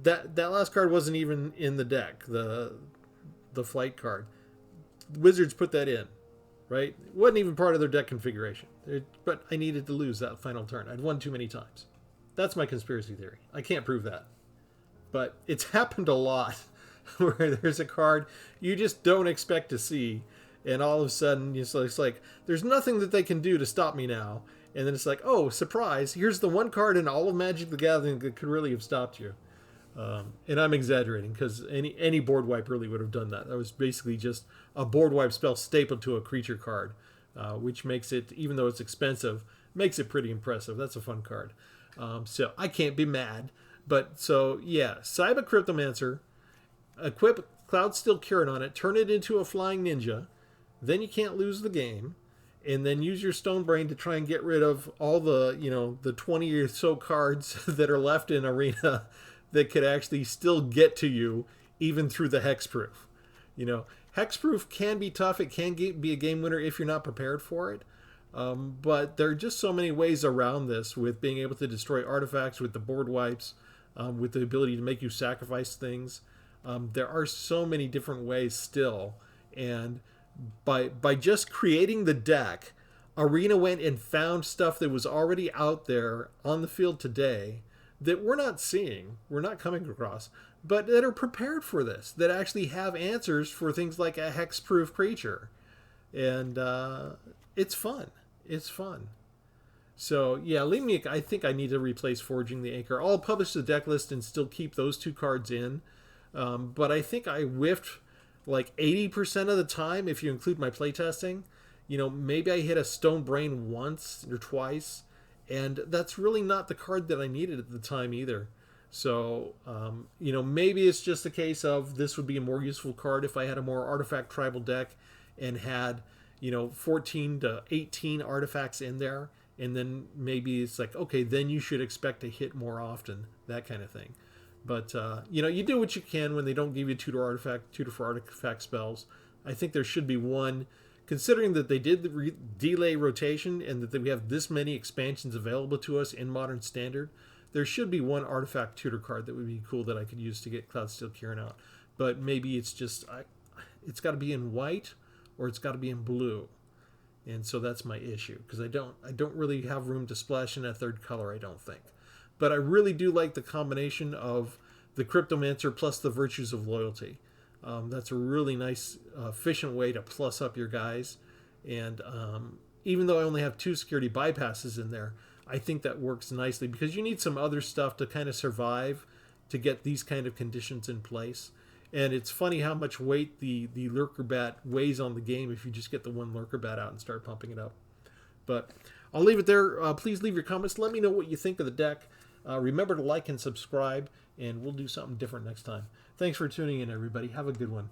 That last card wasn't even in the deck, the flight card. Wizards put that in, right? It wasn't even part of their deck configuration. But I needed to lose that final turn. I'd won too many times. That's my conspiracy theory. I can't prove that. But it's happened a lot where there's a card you just don't expect to see, and all of a sudden it's like there's nothing that they can do to stop me now. And then it's like, oh, surprise, here's the one card in all of Magic the Gathering that could really have stopped you. And I'm exaggerating because any board wipe really would have done that. That was basically just a board wipe spell stapled to a creature card, which makes it, even though it's expensive, makes it pretty impressive. That's a fun card. So I can't be mad. But so, yeah, Cyber Cryptomancer, equip Cloudsteel Current on it, turn it into a Flying Ninja, then you can't lose the game, and then use your Stone Brain to try and get rid of all the, you know, the 20 or so cards that are left in Arena that could actually still get to you even through the Hexproof. You know, Hexproof can be tough. It can be a game winner if you're not prepared for it. But there are just so many ways around this, with being able to destroy artifacts, with the board wipes, with the ability to make you sacrifice things. There are so many different ways still. And by just creating the deck, Arena went and found stuff that was already out there on the field today that we're not seeing, we're not coming across, but that are prepared for this, that actually have answers for things like a hexproof creature. And it's fun. It's fun. So, yeah, leave me, I think I need to replace Forging the Anchor. I'll publish the deck list and still keep those two cards in. But I think I whiffed like 80% of the time, if you include my playtesting. You know, maybe I hit a Stone Brain once or twice, and that's really not the card that I needed at the time either. So, you know, maybe it's just a case of this would be a more useful card if I had a more artifact tribal deck and had, you know, 14 to 18 artifacts in there. And then maybe it's like, okay, then you should expect to hit more often, that kind of thing. But, you know, you do what you can when they don't give you tutor for artifact spells. I think there should be one, considering that they did the delay rotation and that we have this many expansions available to us in Modern Standard, there should be one artifact tutor card that would be cool that I could use to get Cloudsteel Current out. But maybe it's just, it's got to be in white or it's got to be in blue. And so that's my issue, because I don't really have room to splash in a third color, I don't think. But I really do like the combination of the Cryptomancer plus the Virtues of Loyalty. That's a really nice, efficient way to plus up your guys. And even though I only have 2 security bypasses in there, I think that works nicely, because you need some other stuff to kind of survive to get these kind of conditions in place. And it's funny how much weight the Lurker Bat weighs on the game if you just get the one Lurker Bat out and start pumping it up. But I'll leave it there. Please leave your comments. Let me know what you think of the deck. Remember to like and subscribe, and we'll do something different next time. Thanks for tuning in, everybody. Have a good one.